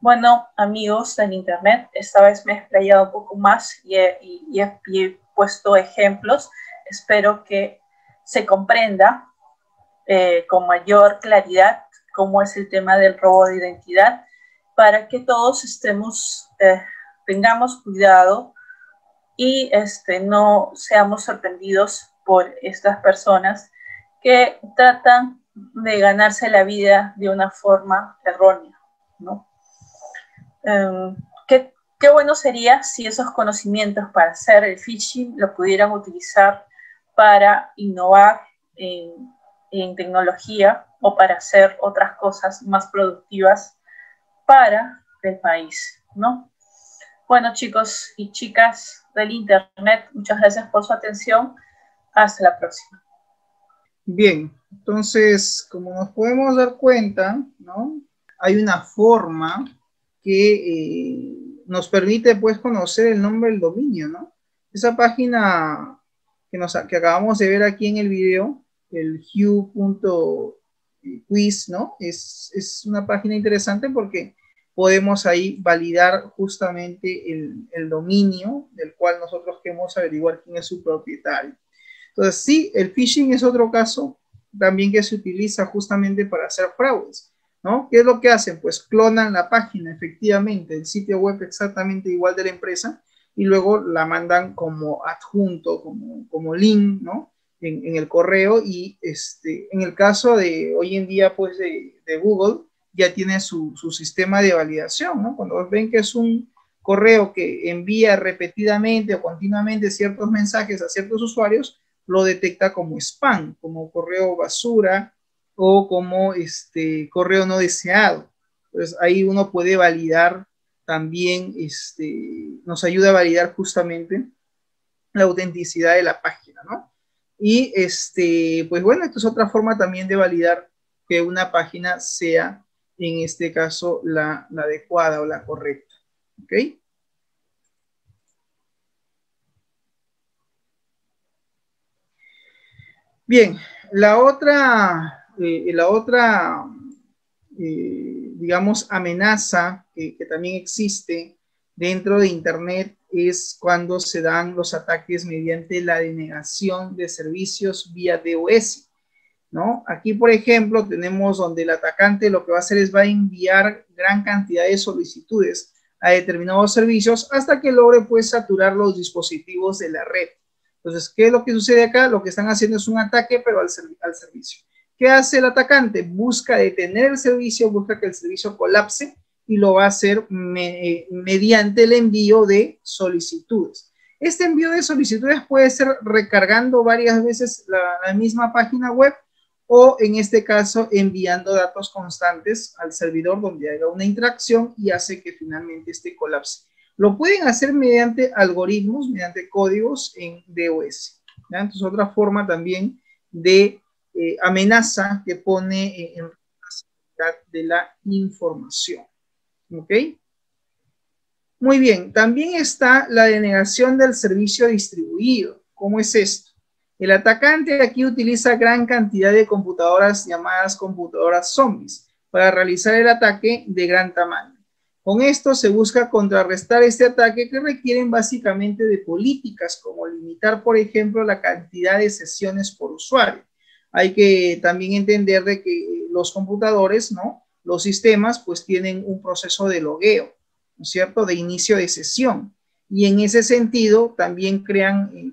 Speaker 2: Bueno, amigos del Internet, esta vez me he explayado un poco más y he puesto ejemplos. Espero que se comprenda con mayor claridad cómo es el tema del robo de identidad para que todos tengamos cuidado y no seamos sorprendidos por estas personas que tratan de ganarse la vida de una forma errónea, ¿no? Qué bueno sería si esos conocimientos para hacer el phishing lo pudieran utilizar para innovar en tecnología o para hacer otras cosas más productivas para el país, ¿no? Bueno, chicos y chicas del Internet, muchas gracias por su atención. Hasta la próxima.
Speaker 1: Bien, entonces, como nos podemos dar cuenta, ¿no? Hay una forma que nos permite, pues, conocer el nombre del dominio, ¿no? Esa página que acabamos de ver aquí en el video, el hue.quiz, ¿no? Es una página interesante porque podemos ahí validar justamente el dominio del cual nosotros queremos averiguar quién es su propietario. Entonces, sí, el phishing es otro caso también que se utiliza justamente para hacer fraudes, ¿no? ¿Qué es lo que hacen? Pues clonan la página, efectivamente, el sitio web exactamente igual de la empresa, y luego la mandan como adjunto, como link, ¿no? En el correo, y en el caso de hoy en día, pues de Google, ya tiene su sistema de validación, ¿no? Cuando ven que es un correo que envía repetidamente o continuamente ciertos mensajes a ciertos usuarios, lo detecta como spam, como correo basura o como correo no deseado. Entonces ahí uno puede validar también, nos ayuda a validar justamente la autenticidad de la página, ¿no? Y pues bueno, esto es otra forma también de validar que una página sea, en este caso, la adecuada o la correcta, ¿ok? Bien, digamos, amenaza que también existe dentro de Internet es cuando se dan los ataques mediante la denegación de servicios vía DOS, ¿no? Aquí, por ejemplo, tenemos donde el atacante lo que va a hacer es va a enviar gran cantidad de solicitudes a determinados servicios hasta que logre, pues, saturar los dispositivos de la red. Entonces, ¿qué es lo que sucede acá? Lo que están haciendo es un ataque, pero al servicio. ¿Qué hace el atacante? Busca detener el servicio, busca que el servicio colapse y lo va a hacer mediante el envío de solicitudes. Este envío de solicitudes puede ser recargando varias veces la misma página web o en este caso enviando datos constantes al servidor donde haga una interacción y hace que finalmente este colapse. Lo pueden hacer mediante algoritmos, mediante códigos en DOS. ¿Ya? Entonces, otra forma también de amenaza que pone en la seguridad de la información. ¿Ok? Muy bien, también está la denegación del servicio distribuido. ¿Cómo es esto? El atacante aquí utiliza gran cantidad de computadoras llamadas computadoras zombies para realizar el ataque de gran tamaño. Con esto se busca contrarrestar este ataque que requieren básicamente de políticas como limitar, por ejemplo, la cantidad de sesiones por usuario. Hay que también entender de que los computadores, ¿no? Los sistemas, pues tienen un proceso de logueo, ¿no es cierto?, de inicio de sesión. Y en ese sentido también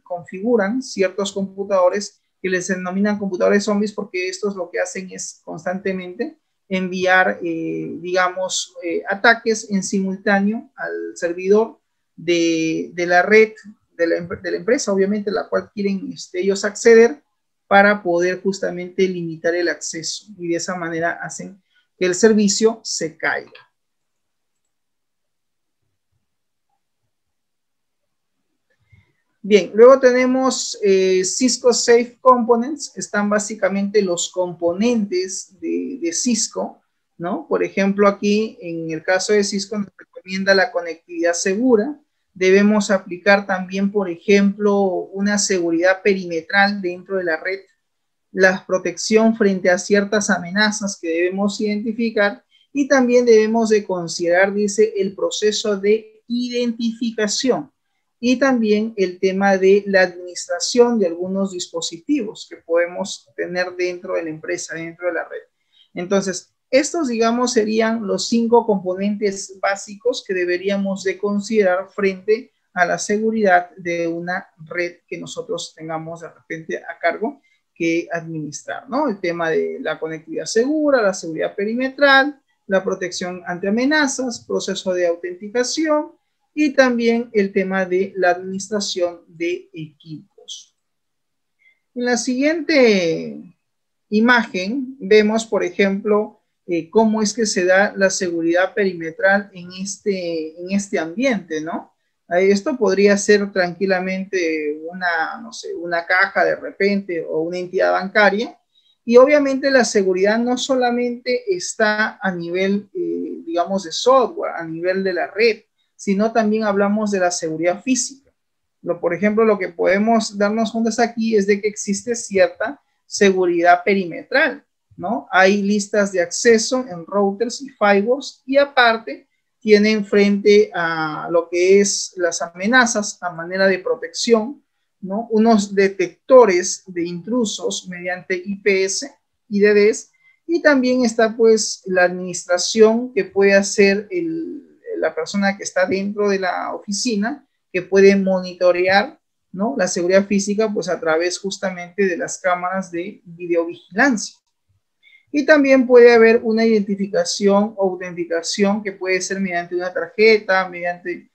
Speaker 1: configuran ciertos computadores que les denominan computadores zombies porque estos lo que hacen es constantemente enviar, digamos, ataques en simultáneo al servidor de la red de la empresa, obviamente, a la cual quieren ellos acceder para poder justamente limitar el acceso y de esa manera hacen que el servicio se caiga. Bien, luego tenemos Cisco Safe Components, están básicamente los componentes de Cisco, ¿no? Por ejemplo, aquí en el caso de Cisco nos recomienda la conectividad segura. Debemos aplicar también, por ejemplo, una seguridad perimetral dentro de la red, la protección frente a ciertas amenazas que debemos identificar y también debemos de considerar, dice, el proceso de identificación y también el tema de la administración de algunos dispositivos que podemos tener dentro de la empresa, dentro de la red. Entonces, estos, digamos, serían los 5 componentes básicos que deberíamos de considerar frente a la seguridad de una red que nosotros tengamos de repente a cargo que administrar, ¿no? El tema de la conectividad segura, la seguridad perimetral, la protección ante amenazas, proceso de autenticación y también el tema de la administración de equipos. En la siguiente imagen vemos, por ejemplo, cómo es que se da la seguridad perimetral en este ambiente, ¿no? Esto podría ser tranquilamente una, no sé, una caja de repente o una entidad bancaria. Y obviamente la seguridad no solamente está a nivel, digamos, de software, a nivel de la red, sino también hablamos de la seguridad física. Por ejemplo, lo que podemos darnos cuenta aquí es de que existe cierta seguridad perimetral, ¿no? Hay listas de acceso en routers y firewalls y aparte tienen frente a lo que es las amenazas a manera de protección, ¿no? Unos detectores de intrusos mediante IPS y DDS, y también está pues la administración que puede hacer la persona que está dentro de la oficina, que puede monitorear, ¿no? La seguridad física pues a través justamente de las cámaras de videovigilancia. Y también puede haber una identificación o autenticación que puede ser mediante una tarjeta, mediante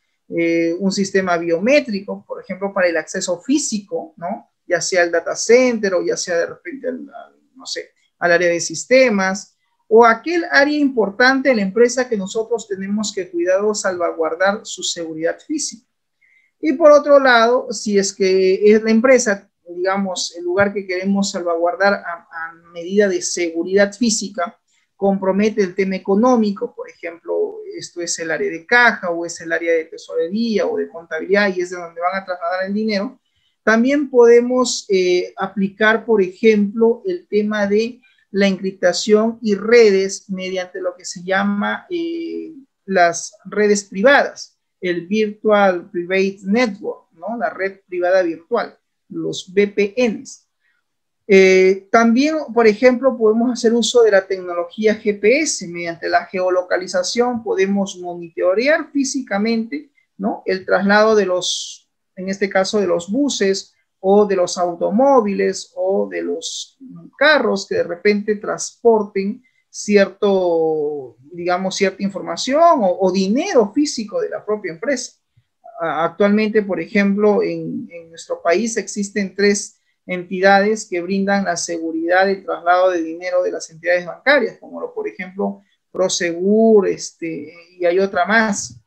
Speaker 1: un sistema biométrico, por ejemplo, para el acceso físico, ¿no? Ya sea al data center o ya sea de repente no sé, al área de sistemas o aquel área importante de la empresa que nosotros tenemos que cuidar o salvaguardar su seguridad física. Y por otro lado, si es que es la empresa, digamos, el lugar que queremos salvaguardar a medida de seguridad física, compromete el tema económico, por ejemplo, esto es el área de caja o es el área de tesorería o de contabilidad y es de donde van a trasladar el dinero, también podemos aplicar, por ejemplo, el tema de la encriptación y redes mediante lo que se llama las redes privadas, el Virtual Private Network, ¿no? La red privada virtual, los VPNs. También, por ejemplo, podemos hacer uso de la tecnología GPS. Mediante la geolocalización podemos monitorear físicamente, ¿no? El traslado de los, en este caso, de los buses o de los automóviles o de los carros que de repente transporten cierto, digamos, cierta información o dinero físico de la propia empresa. Actualmente, por ejemplo, en nuestro país existen 3 entidades que brindan la seguridad del traslado de dinero de las entidades bancarias, como por ejemplo Prosegur, y hay otra más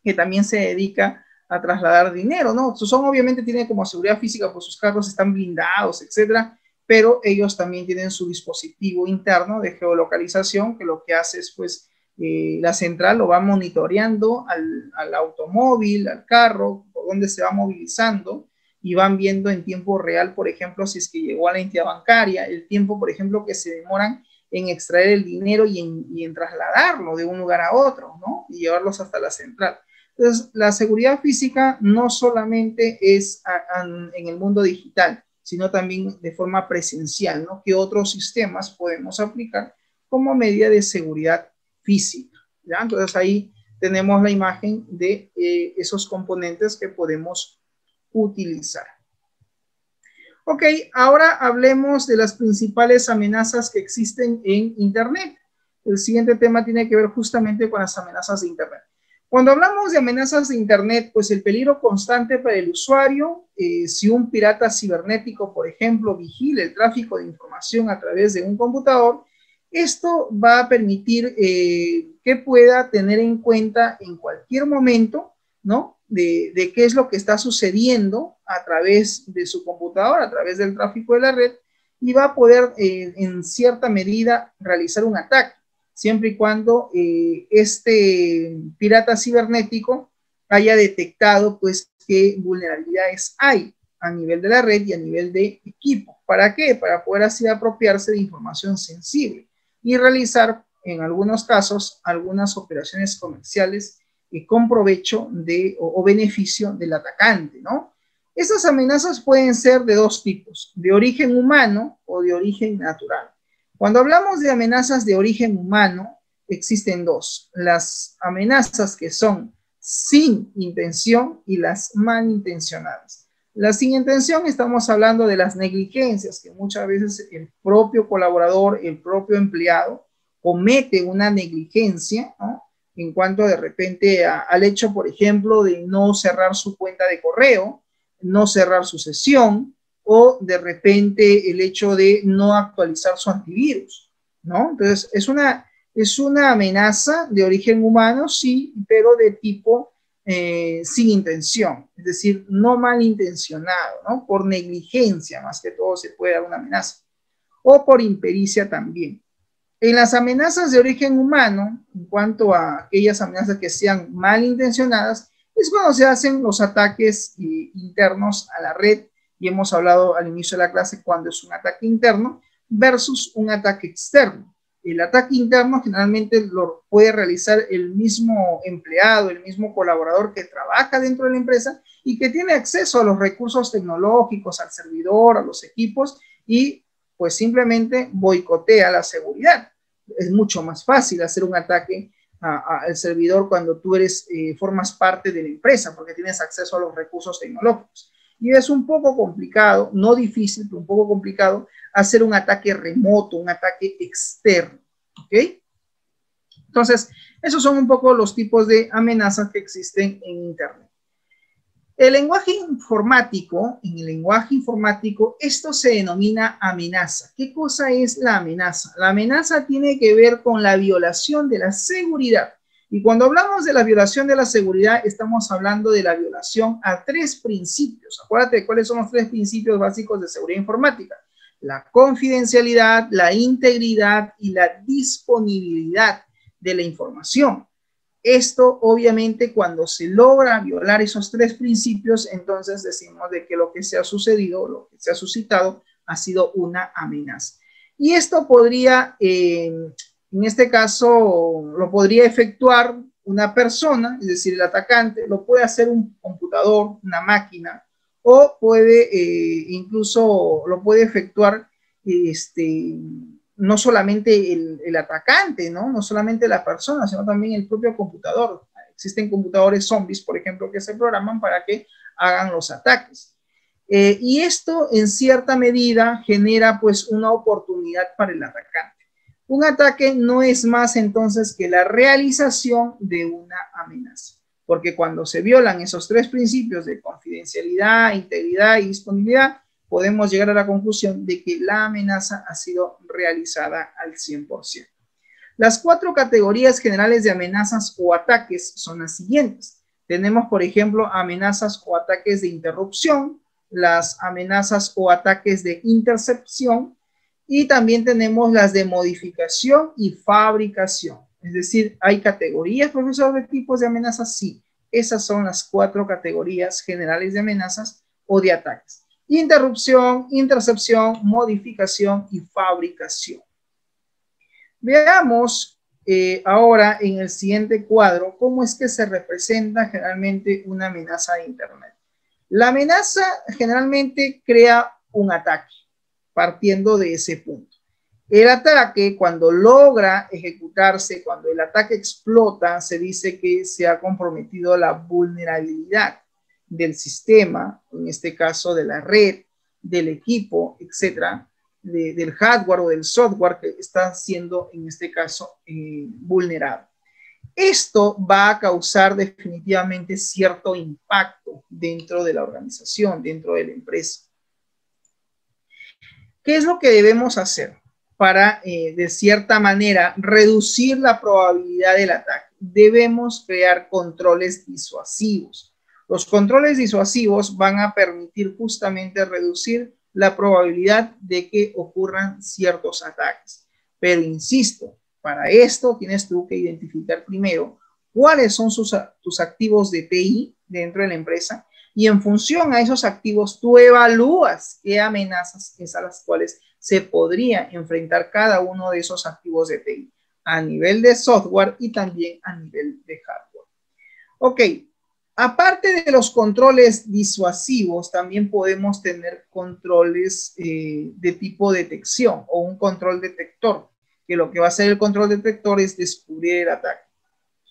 Speaker 1: que también se dedica a trasladar dinero, ¿no? Son obviamente tienen como seguridad física, pues sus carros están blindados, etcétera, pero ellos también tienen su dispositivo interno de geolocalización que lo que hace es pues la central lo va monitoreando al automóvil, al carro, por donde se va movilizando y van viendo en tiempo real, por ejemplo, si es que llegó a la entidad bancaria, el tiempo, por ejemplo, que se demoran en extraer el dinero y en trasladarlo de un lugar a otro, ¿no? Y llevarlos hasta la central. Entonces, la seguridad física no solamente es en el mundo digital, sino también de forma presencial, ¿no? ¿Qué otros sistemas podemos aplicar como medida de seguridad física? ¿Ya? Entonces, ahí tenemos la imagen de esos componentes que podemos utilizar. Ok, ahora hablemos de las principales amenazas que existen en Internet. El siguiente tema tiene que ver justamente con las amenazas de Internet. Cuando hablamos de amenazas de Internet, pues el peligro constante para el usuario, si un pirata cibernético, por ejemplo, vigila el tráfico de información a través de un computador, esto va a permitir que pueda tener en cuenta en cualquier momento, ¿no? de qué es lo que está sucediendo a través de su computadora, a través del tráfico de la red, y va a poder en cierta medida realizar un ataque, siempre y cuando este pirata cibernético haya detectado pues qué vulnerabilidades hay a nivel de la red y a nivel de equipo. ¿Para qué? Para poder así apropiarse de información sensible y realizar en algunos casos algunas operaciones comerciales con provecho o beneficio del atacante, ¿no? Estas amenazas pueden ser de dos tipos, de origen humano o de origen natural. Cuando hablamos de amenazas de origen humano, existen dos, las amenazas que son sin intención y las malintencionadas. La sin intención estamos hablando de las negligencias que muchas veces el propio colaborador, el propio empleado comete una negligencia, ¿no? En cuanto de repente al hecho, por ejemplo, de no cerrar su cuenta de correo, no cerrar su sesión, o de repente el hecho de no actualizar su antivirus, ¿no? Entonces, es una amenaza de origen humano, sí, pero de tipo sin intención, es decir, no malintencionado, ¿no? Por negligencia, más que todo, se puede dar una amenaza, o por impericia también. En las amenazas de origen humano, en cuanto a aquellas amenazas que sean malintencionadas, es cuando se hacen los ataques internos a la red, y hemos hablado al inicio de la clase cuando es un ataque interno versus un ataque externo. El ataque interno generalmente lo puede realizar el mismo empleado, el mismo colaborador que trabaja dentro de la empresa y que tiene acceso a los recursos tecnológicos, al servidor, a los equipos, y pues simplemente boicotea la seguridad. Es mucho más fácil hacer un ataque al servidor cuando tú formas parte de la empresa, porque tienes acceso a los recursos tecnológicos. Y es un poco complicado, no difícil, pero un poco complicado, hacer un ataque remoto, un ataque externo, ¿ok? Entonces, esos son un poco los tipos de amenazas que existen en Internet. En el lenguaje informático, esto se denomina amenaza. ¿Qué cosa es la amenaza? La amenaza tiene que ver con la violación de la seguridad. Y cuando hablamos de la violación de la seguridad, estamos hablando de la violación a tres principios. Acuérdate de cuáles son los tres principios básicos de seguridad informática: la confidencialidad, la integridad y la disponibilidad de la información. Esto, obviamente, cuando se logra violar esos tres principios, entonces decimos de que lo que se ha sucedido, lo que se ha suscitado, ha sido una amenaza. Y esto podría, en este caso, lo podría efectuar una persona, es decir, el atacante, lo puede hacer un computador, una máquina, o puede, incluso lo puede efectuar, no solamente el atacante, ¿no? No solamente la persona, sino también el propio computador. Existen computadores zombies, por ejemplo, que se programan para que hagan los ataques. Y esto, en cierta medida, genera pues una oportunidad para el atacante. Un ataque no es más entonces que la realización de una amenaza, porque cuando se violan esos tres principios de confidencialidad, integridad y disponibilidad, podemos llegar a la conclusión de que la amenaza ha sido realizada al 100%. Las cuatro categorías generales de amenazas o ataques son las siguientes. Tenemos, por ejemplo, amenazas o ataques de interrupción, las amenazas o ataques de intercepción, y también tenemos las de modificación y fabricación. Es decir, ¿hay categorías, profesor, de tipos de amenazas? Sí, esas son las cuatro categorías generales de amenazas o de ataques: interrupción, intercepción, modificación y fabricación. Veamos ahora en el siguiente cuadro cómo es que se representa generalmente una amenaza de Internet. La amenaza generalmente crea un ataque, partiendo de ese punto. El ataque, cuando logra ejecutarse, cuando el ataque explota, se dice que se ha comprometido la vulnerabilidad del sistema, en este caso de la red, del equipo, etcétera, del hardware o del software que está siendo, en este caso, vulnerado. Esto va a causar definitivamente cierto impacto dentro de la organización, dentro de la empresa. ¿Qué es lo que debemos hacer para, de cierta manera, reducir la probabilidad del ataque? Debemos crear controles disuasivos. Los controles disuasivos van a permitir justamente reducir la probabilidad de que ocurran ciertos ataques. Pero insisto, para esto tienes tú que identificar primero cuáles son tus activos de TI dentro de la empresa, y en función a esos activos tú evalúas qué amenazas es a las cuales se podría enfrentar cada uno de esos activos de TI a nivel de software y también a nivel de hardware. Ok, aparte de los controles disuasivos, también podemos tener controles de tipo detección o un control detector, que lo que va a hacer el control detector es descubrir el ataque.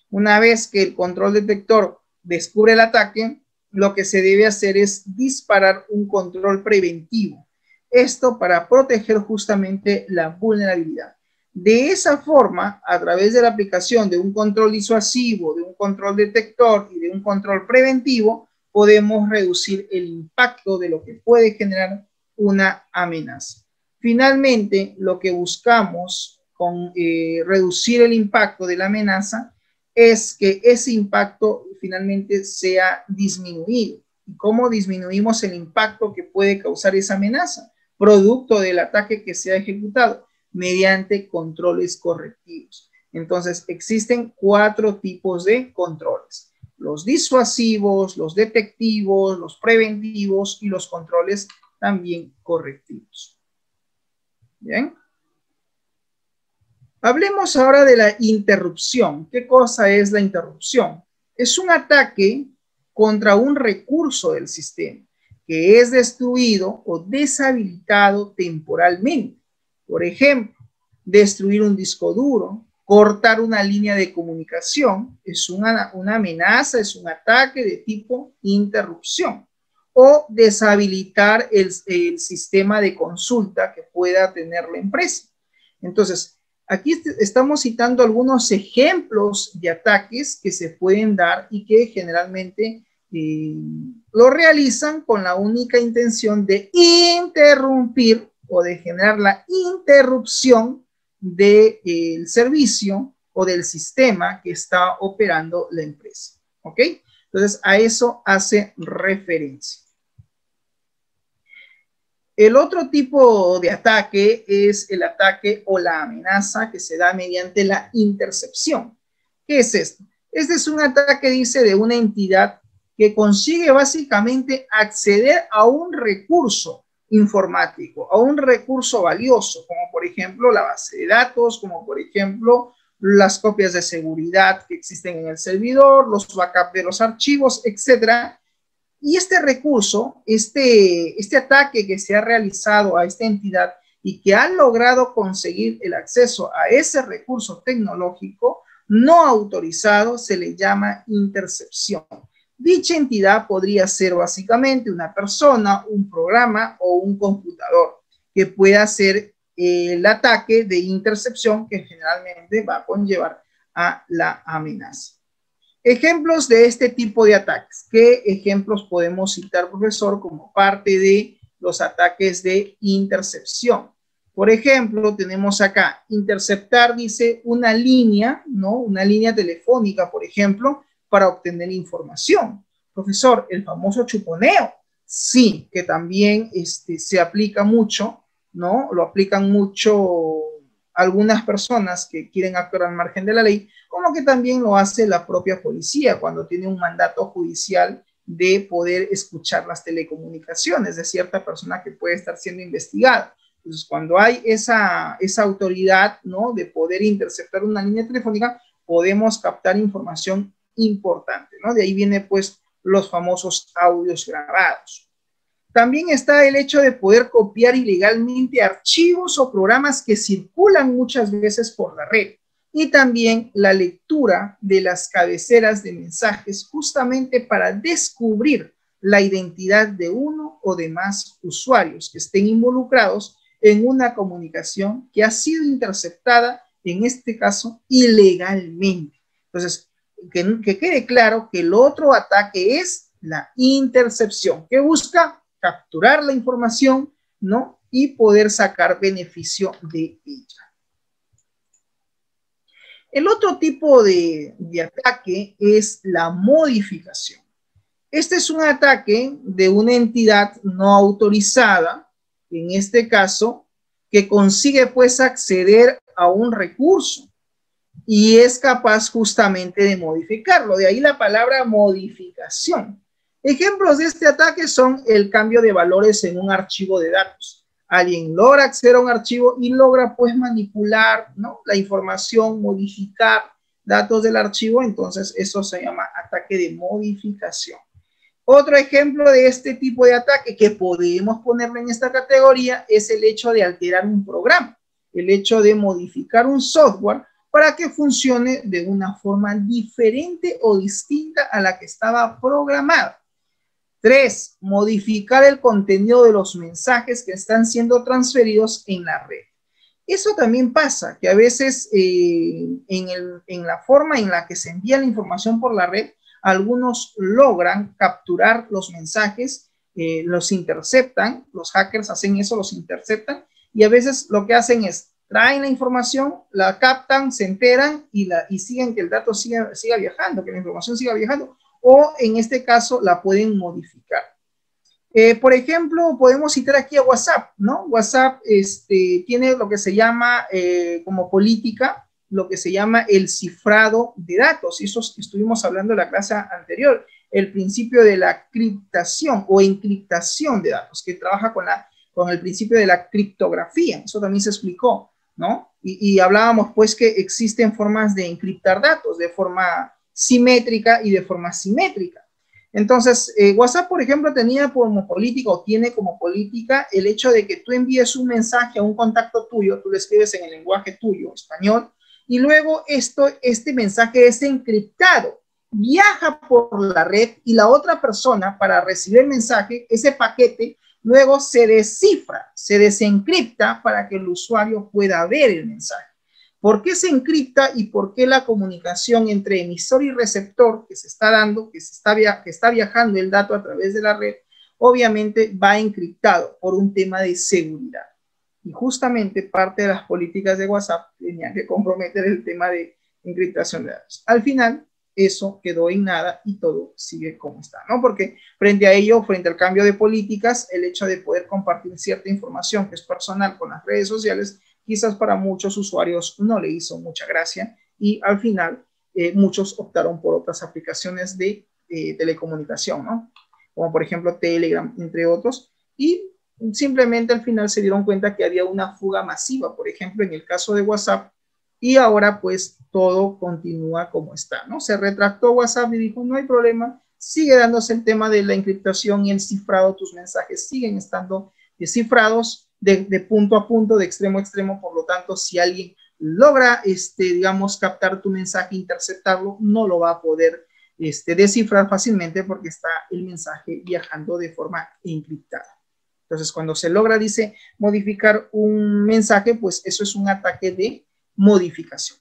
Speaker 1: Una vez que el control detector descubre el ataque, lo que se debe hacer es disparar un control preventivo. Esto para proteger justamente la vulnerabilidad. De esa forma, a través de la aplicación de un control disuasivo, de un control detector y de un control preventivo, podemos reducir el impacto de lo que puede generar una amenaza. Finalmente, lo que buscamos con reducir el impacto de la amenaza es que ese impacto finalmente sea disminuido. ¿Y cómo disminuimos el impacto que puede causar esa amenaza? Producto del ataque que se ha ejecutado, mediante controles correctivos. Entonces, existen 4 tipos de controles: los disuasivos, los detectivos, los preventivos y los controles también correctivos. Bien. Hablemos ahora de la interrupción. ¿Qué cosa es la interrupción? Es un ataque contra un recurso del sistema que es destruido o deshabilitado temporalmente. Por ejemplo, destruir un disco duro, cortar una línea de comunicación, es una amenaza, es un ataque de tipo interrupción. O deshabilitar el sistema de consulta que pueda tener la empresa. Entonces, aquí estamos citando algunos ejemplos de ataques que se pueden dar y que generalmente lo realizan con la única intención de interrumpir o de generar la interrupción del servicio o del sistema que está operando la empresa. ¿Ok? Entonces, a eso hace referencia. El otro tipo de ataque es el ataque o la amenaza que se da mediante la intercepción. ¿Qué es esto? Este es un ataque, dice, de una entidad que consigue básicamente acceder a un recurso informático, a un recurso valioso, como por ejemplo la base de datos, como por ejemplo las copias de seguridad que existen en el servidor, los backups de los archivos, etcétera. Y este recurso, este ataque que se ha realizado a esta entidad y que ha logrado conseguir el acceso a ese recurso tecnológico no autorizado, se le llama intercepción. Dicha entidad podría ser básicamente una persona, un programa o un computador que pueda hacer el ataque de intercepción que generalmente va a conllevar a la amenaza. Ejemplos de este tipo de ataques. ¿Qué ejemplos podemos citar, profesor, como parte de los ataques de intercepción? Por ejemplo, tenemos acá, interceptar, dice, una línea, ¿no? Una línea telefónica, por ejemplo, para obtener información. Profesor, el famoso chuponeo. Sí, que también se aplica mucho, ¿no? Lo aplican mucho algunas personas que quieren actuar al margen de la ley, como que también lo hace la propia policía cuando tiene un mandato judicial de poder escuchar las telecomunicaciones de cierta persona que puede estar siendo investigada. Entonces, cuando hay esa autoridad, ¿no?, de poder interceptar una línea telefónica, podemos captar información importante, ¿no? De ahí viene, pues, los famosos audios grabados. También está el hecho de poder copiar ilegalmente archivos o programas que circulan muchas veces por la red. Y también la lectura de las cabeceras de mensajes justamente para descubrir la identidad de uno o de más usuarios que estén involucrados en una comunicación que ha sido interceptada, en este caso, ilegalmente. Entonces, que quede claro que el otro ataque es la intercepción, que busca capturar la información, ¿no?, y poder sacar beneficio de ella. El otro tipo de ataque es la modificación. Este es un ataque de una entidad no autorizada, en este caso, que consigue pues acceder a un recurso y es capaz justamente de modificarlo. De ahí la palabra modificación. Ejemplos de este ataque son el cambio de valores en un archivo de datos. Alguien logra acceder a un archivo y logra pues manipular, ¿no?, la información, modificar datos del archivo, entonces eso se llama ataque de modificación. Otro ejemplo de este tipo de ataque que podemos ponerlo en esta categoría es el hecho de alterar un programa, el hecho de modificar un software para que funcione de una forma diferente o distinta a la que estaba programada. 3. Modificar el contenido de los mensajes que están siendo transferidos en la red. Eso también pasa, que a veces en la forma en la que se envía la información por la red, algunos logran capturar los mensajes, los interceptan, los hackers hacen eso, los interceptan, y a veces lo que hacen es traen la información, la captan, se enteran y siguen que el dato siga viajando, que la información siga viajando, o en este caso la pueden modificar. Por ejemplo, podemos citar aquí a WhatsApp, ¿no? WhatsApp tiene lo que se llama como política, lo que se llama el cifrado de datos. Y eso estuvimos hablando en la clase anterior, el principio de la criptación o encriptación de datos, que trabaja con el principio de la criptografía. Eso también se explicó, ¿no? Y hablábamos pues que existen formas de encriptar datos de forma simétrica y de forma simétrica. Entonces, WhatsApp, por ejemplo, tenía como política o tiene como política el hecho de que tú envíes un mensaje a un contacto tuyo, tú lo escribes en el lenguaje tuyo, español, y luego este mensaje es encriptado, viaja por la red y la otra persona para recibir el mensaje, ese paquete, luego se descifra, se desencripta para que el usuario pueda ver el mensaje. ¿Por qué se encripta y por qué la comunicación entre emisor y receptor que se está dando, que está viajando el dato a través de la red, obviamente va encriptado por un tema de seguridad? Y justamente parte de las políticas de WhatsApp tenían que comprometer el tema de encriptación de datos. Al final, eso quedó en nada y todo sigue como está, ¿no? Porque frente a ello, frente al cambio de políticas, el hecho de poder compartir cierta información que es personal con las redes sociales, quizás para muchos usuarios no le hizo mucha gracia y al final muchos optaron por otras aplicaciones de telecomunicación, ¿no? Como por ejemplo Telegram, entre otros, y simplemente al final se dieron cuenta que había una fuga masiva, por ejemplo, en el caso de WhatsApp, y ahora pues todo continúa como está, ¿no? Se retractó WhatsApp y dijo, no hay problema, sigue dándose el tema de la encriptación y el cifrado, tus mensajes siguen estando descifrados de punto a punto, de extremo a extremo, por lo tanto, si alguien logra, digamos, captar tu mensaje, interceptarlo, no lo va a poder descifrar fácilmente porque está el mensaje viajando de forma encriptada. Entonces, cuando se logra, dice, modificar un mensaje, pues eso es un ataque de modificación.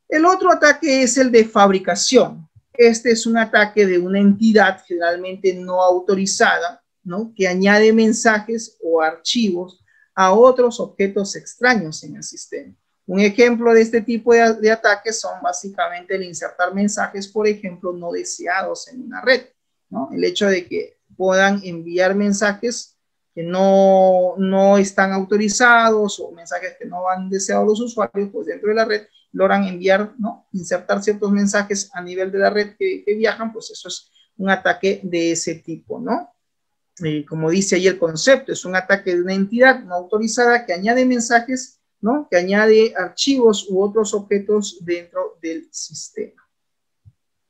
Speaker 1: El otro ataque es el de fabricación. Este es un ataque de una entidad generalmente no autorizada, ¿no?, que añade mensajes o archivos a otros objetos extraños en el sistema. Un ejemplo de este tipo de ataques son básicamente el insertar mensajes, por ejemplo, no deseados en una red, ¿no? El hecho de que puedan enviar mensajes que no están autorizados o mensajes que no han deseado los usuarios, pues dentro de la red logran enviar, ¿no?, insertar ciertos mensajes a nivel de la red que viajan, pues eso es un ataque de ese tipo, ¿no? Como dice ahí el concepto, es un ataque de una entidad no autorizada que añade mensajes, ¿no?, que añade archivos u otros objetos dentro del sistema.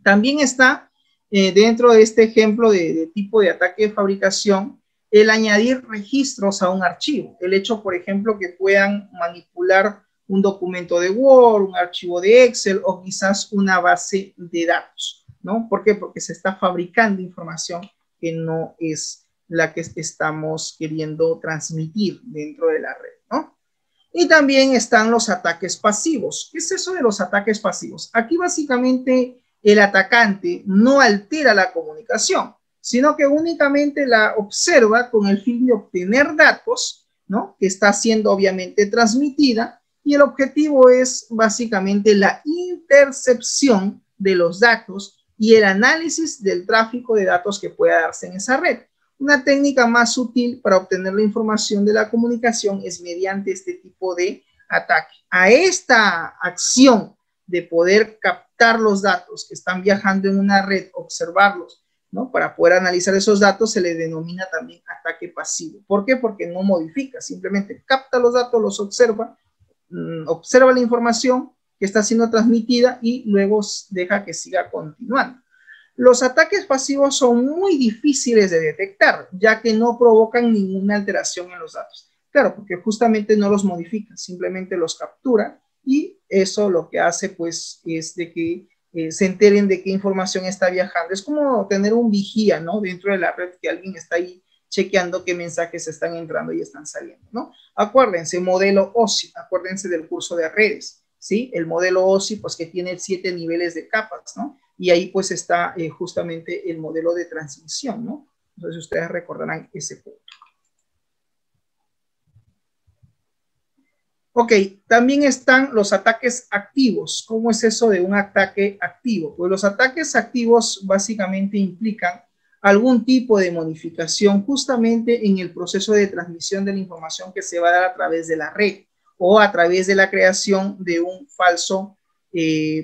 Speaker 1: También está dentro de este ejemplo de tipo de ataque de fabricación el añadir registros a un archivo. El hecho, por ejemplo, que puedan manipular un documento de Word, un archivo de Excel o quizás una base de datos, ¿no? ¿Por qué? Porque se está fabricando información que no es la que estamos queriendo transmitir dentro de la red, ¿no? Y también están los ataques pasivos. ¿Qué es eso de los ataques pasivos? Aquí básicamente el atacante no altera la comunicación, sino que únicamente la observa con el fin de obtener datos, ¿no?, que está siendo obviamente transmitida, y el objetivo es básicamente la intercepción de los datos y el análisis del tráfico de datos que pueda darse en esa red. Una técnica más sutil para obtener la información de la comunicación es mediante este tipo de ataque. A esta acción de poder captar los datos que están viajando en una red, observarlos, ¿no? Para poder analizar esos datos se le denomina también ataque pasivo. ¿Por qué? Porque no modifica, simplemente capta los datos, los observa, observa la información que está siendo transmitida y luego deja que siga continuando. Los ataques pasivos son muy difíciles de detectar, ya que no provocan ninguna alteración en los datos. Claro, porque justamente no los modifica, simplemente los captura y eso lo que hace pues es de que se enteren de qué información está viajando. Es como tener un vigía, ¿no? Dentro de la red, que alguien está ahí chequeando qué mensajes están entrando y están saliendo, ¿no? Acuérdense, modelo OSI, acuérdense del curso de redes, ¿sí? El modelo OSI, pues que tiene 7 niveles de capas, ¿no? Y ahí pues está justamente el modelo de transmisión, ¿no? Entonces ustedes recordarán ese punto. Ok, también están los ataques activos. ¿Cómo es eso de un ataque activo? Pues los ataques activos básicamente implican algún tipo de modificación justamente en el proceso de transmisión de la información que se va a dar a través de la red o a través de la creación de un falso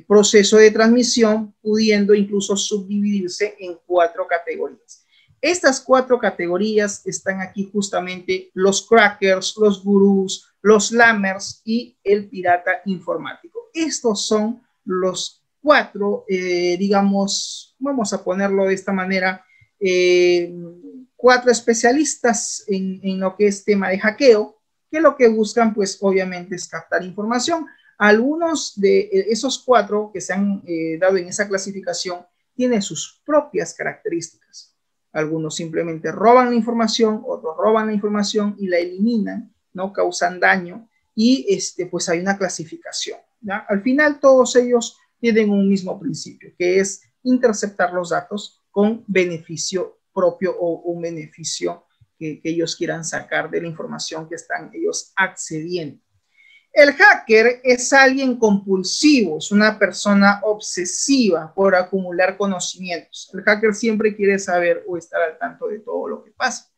Speaker 1: proceso de transmisión, pudiendo incluso subdividirse en 4 categorías. Estas 4 categorías están aquí justamente: los crackers, los gurús, los lammers y el pirata informático. Estos son los 4, digamos, vamos a ponerlo de esta manera, 4 especialistas en lo que es tema de hackeo, que lo que buscan pues obviamente es captar información. Algunos de esos 4 que se han dado en esa clasificación tienen sus propias características. Algunos simplemente roban la información, otros roban la información y la eliminan, no causan daño, y pues hay una clasificación, ¿ya? Al final todos ellos tienen un mismo principio, que es interceptar los datos con beneficio propio o un beneficio que ellos quieran sacar de la información que están ellos accediendo. El hacker es alguien compulsivo, es una persona obsesiva por acumular conocimientos. El hacker siempre quiere saber o estar al tanto de todo lo que pasa.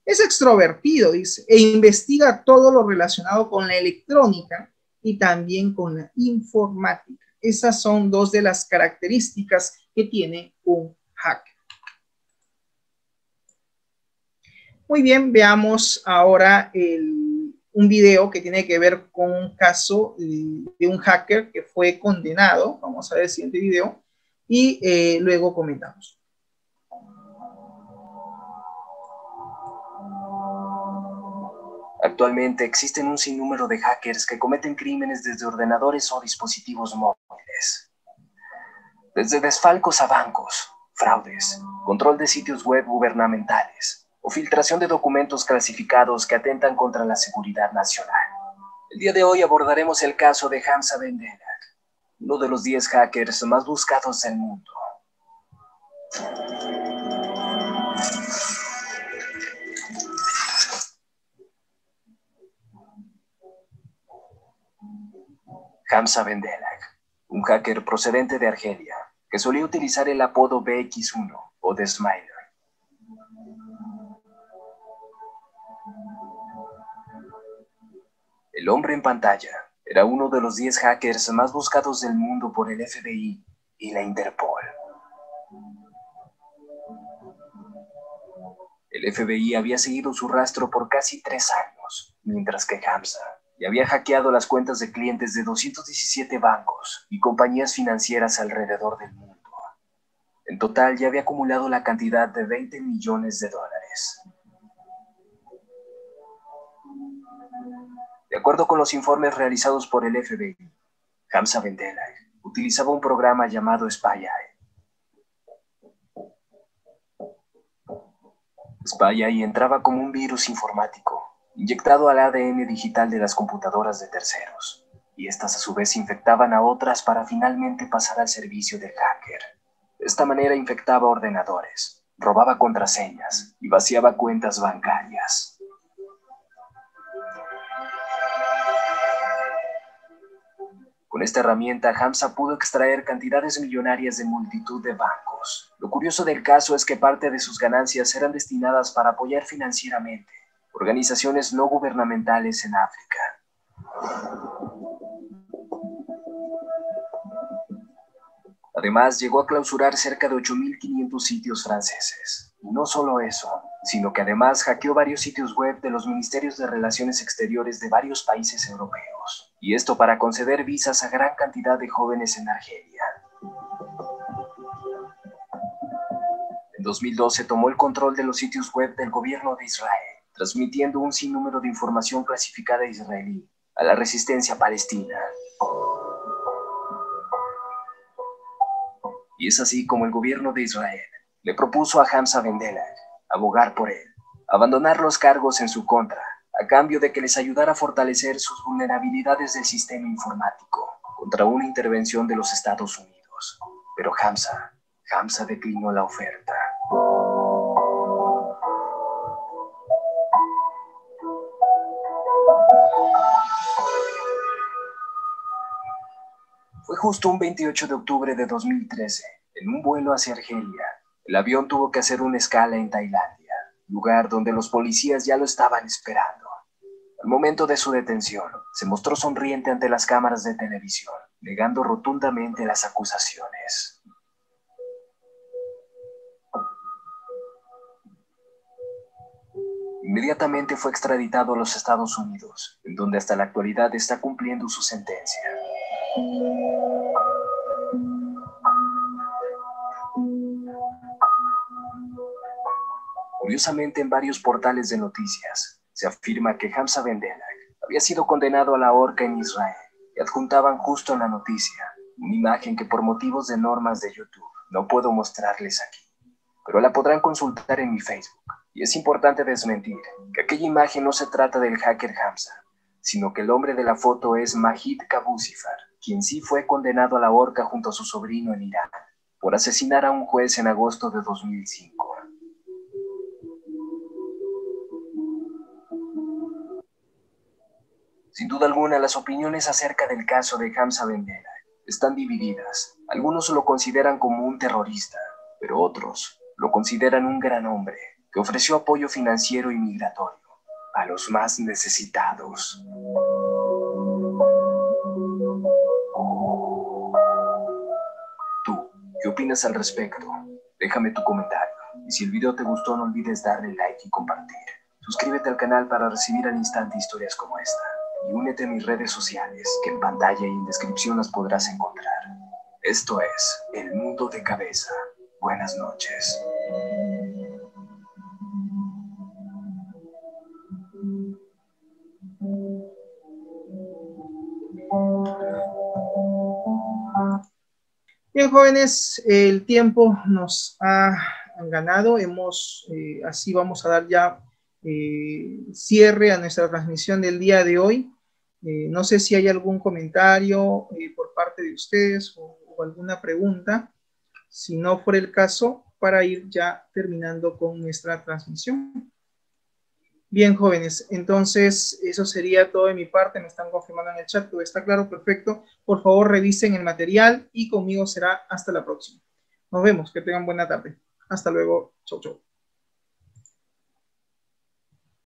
Speaker 1: Es extrovertido, dice, e investiga todo lo relacionado con la electrónica y también con la informática. Esas son 2 de las características que tiene un hacker. Muy bien, veamos ahora un video que tiene que ver con un caso de un hacker que fue condenado. Vamos a ver el siguiente video y luego comentamos.
Speaker 3: Actualmente existen un sinnúmero de hackers que cometen crímenes desde ordenadores o dispositivos móviles. Desde desfalcos a bancos, fraudes, control de sitios web gubernamentales o filtración de documentos clasificados que atentan contra la seguridad nacional. El día de hoy abordaremos el caso de Hamza Ben Delek, uno de los 10 hackers más buscados del mundo. Hamza Ben Delek, un hacker procedente de Argelia, que solía utilizar el apodo BX1 o The Smiler. El hombre en pantalla era uno de los 10 hackers más buscados del mundo por el FBI y la Interpol. El FBI había seguido su rastro por casi 3 años, mientras que Hamza ya había hackeado las cuentas de clientes de 217 bancos y compañías financieras alrededor del mundo. En total ya había acumulado la cantidad de $20 millones. De acuerdo con los informes realizados por el FBI, Hamza Ben Delek utilizaba un programa llamado SpyEye. SpyEye entraba como un virus informático inyectado al ADN digital de las computadoras de terceros, y estas a su vez infectaban a otras para finalmente pasar al servicio del hacker. De esta manera infectaba ordenadores, robaba contraseñas y vaciaba cuentas bancarias. Con esta herramienta, Hamza pudo extraer cantidades millonarias de multitud de bancos. Lo curioso del caso es que parte de sus ganancias eran destinadas para apoyar financieramente organizaciones no gubernamentales en África. Además, llegó a clausurar cerca de 8.500 sitios franceses. Y no solo eso, sino que además hackeó varios sitios web de los ministerios de Relaciones Exteriores de varios países europeos. Y esto para conceder visas a gran cantidad de jóvenes en Argelia. En 2012 tomó el control de los sitios web del gobierno de Israel, transmitiendo un sinnúmero de información clasificada israelí a la resistencia palestina. Y es así como el gobierno de Israel le propuso a Hamza Ben Delach abogar por él, abandonar los cargos en su contra, a cambio de que les ayudara a fortalecer sus vulnerabilidades del sistema informático contra una intervención de los Estados Unidos. Pero Hamza declinó la oferta. Fue justo un 28 de octubre de 2013, en un vuelo hacia Argelia. El avión tuvo que hacer una escala en Tailandia, lugar donde los policías ya lo estaban esperando. Al momento de su detención, se mostró sonriente ante las cámaras de televisión, negando rotundamente las acusaciones. Inmediatamente fue extraditado a los Estados Unidos, en donde hasta la actualidad está cumpliendo su sentencia. Curiosamente, en varios portales de noticias se afirma que Hamza Ben Delach había sido condenado a la horca en Israel y adjuntaban justo en la noticia una imagen que por motivos de normas de YouTube no puedo mostrarles aquí, pero la podrán consultar en mi Facebook. Y es importante desmentir que aquella imagen no se trata del hacker Hamza, sino que el hombre de la foto es Majid Kabusifar, quien sí fue condenado a la horca junto a su sobrino en Irán, por asesinar a un juez en agosto de 2005. Sin duda alguna, las opiniones acerca del caso de Hamza Ben Delach están divididas. Algunos lo consideran como un terrorista, pero otros lo consideran un gran hombre que ofreció apoyo financiero y migratorio a los más necesitados. ¿Tú qué opinas al respecto? Déjame tu comentario. Y si el video te gustó, no olvides darle like y compartir. Suscríbete al canal para recibir al instante historias como esta. Y únete a mis redes sociales, que en pantalla y en descripción las podrás encontrar. Esto es El Mundo de Cabeza. Buenas noches.
Speaker 1: Bien, jóvenes, el tiempo nos ha ganado. Así vamos a dar ya cierre a nuestra transmisión del día de hoy. No sé si hay algún comentario por parte de ustedes o alguna pregunta. Si no fuera el caso, para ir ya terminando con nuestra transmisión. Bien, jóvenes, entonces eso sería todo de mi parte. Me están confirmando en el chat, todo está claro, perfecto. Por favor, revisen el material y conmigo será hasta la próxima. Nos vemos, que tengan buena tarde. Hasta luego, chau, chau.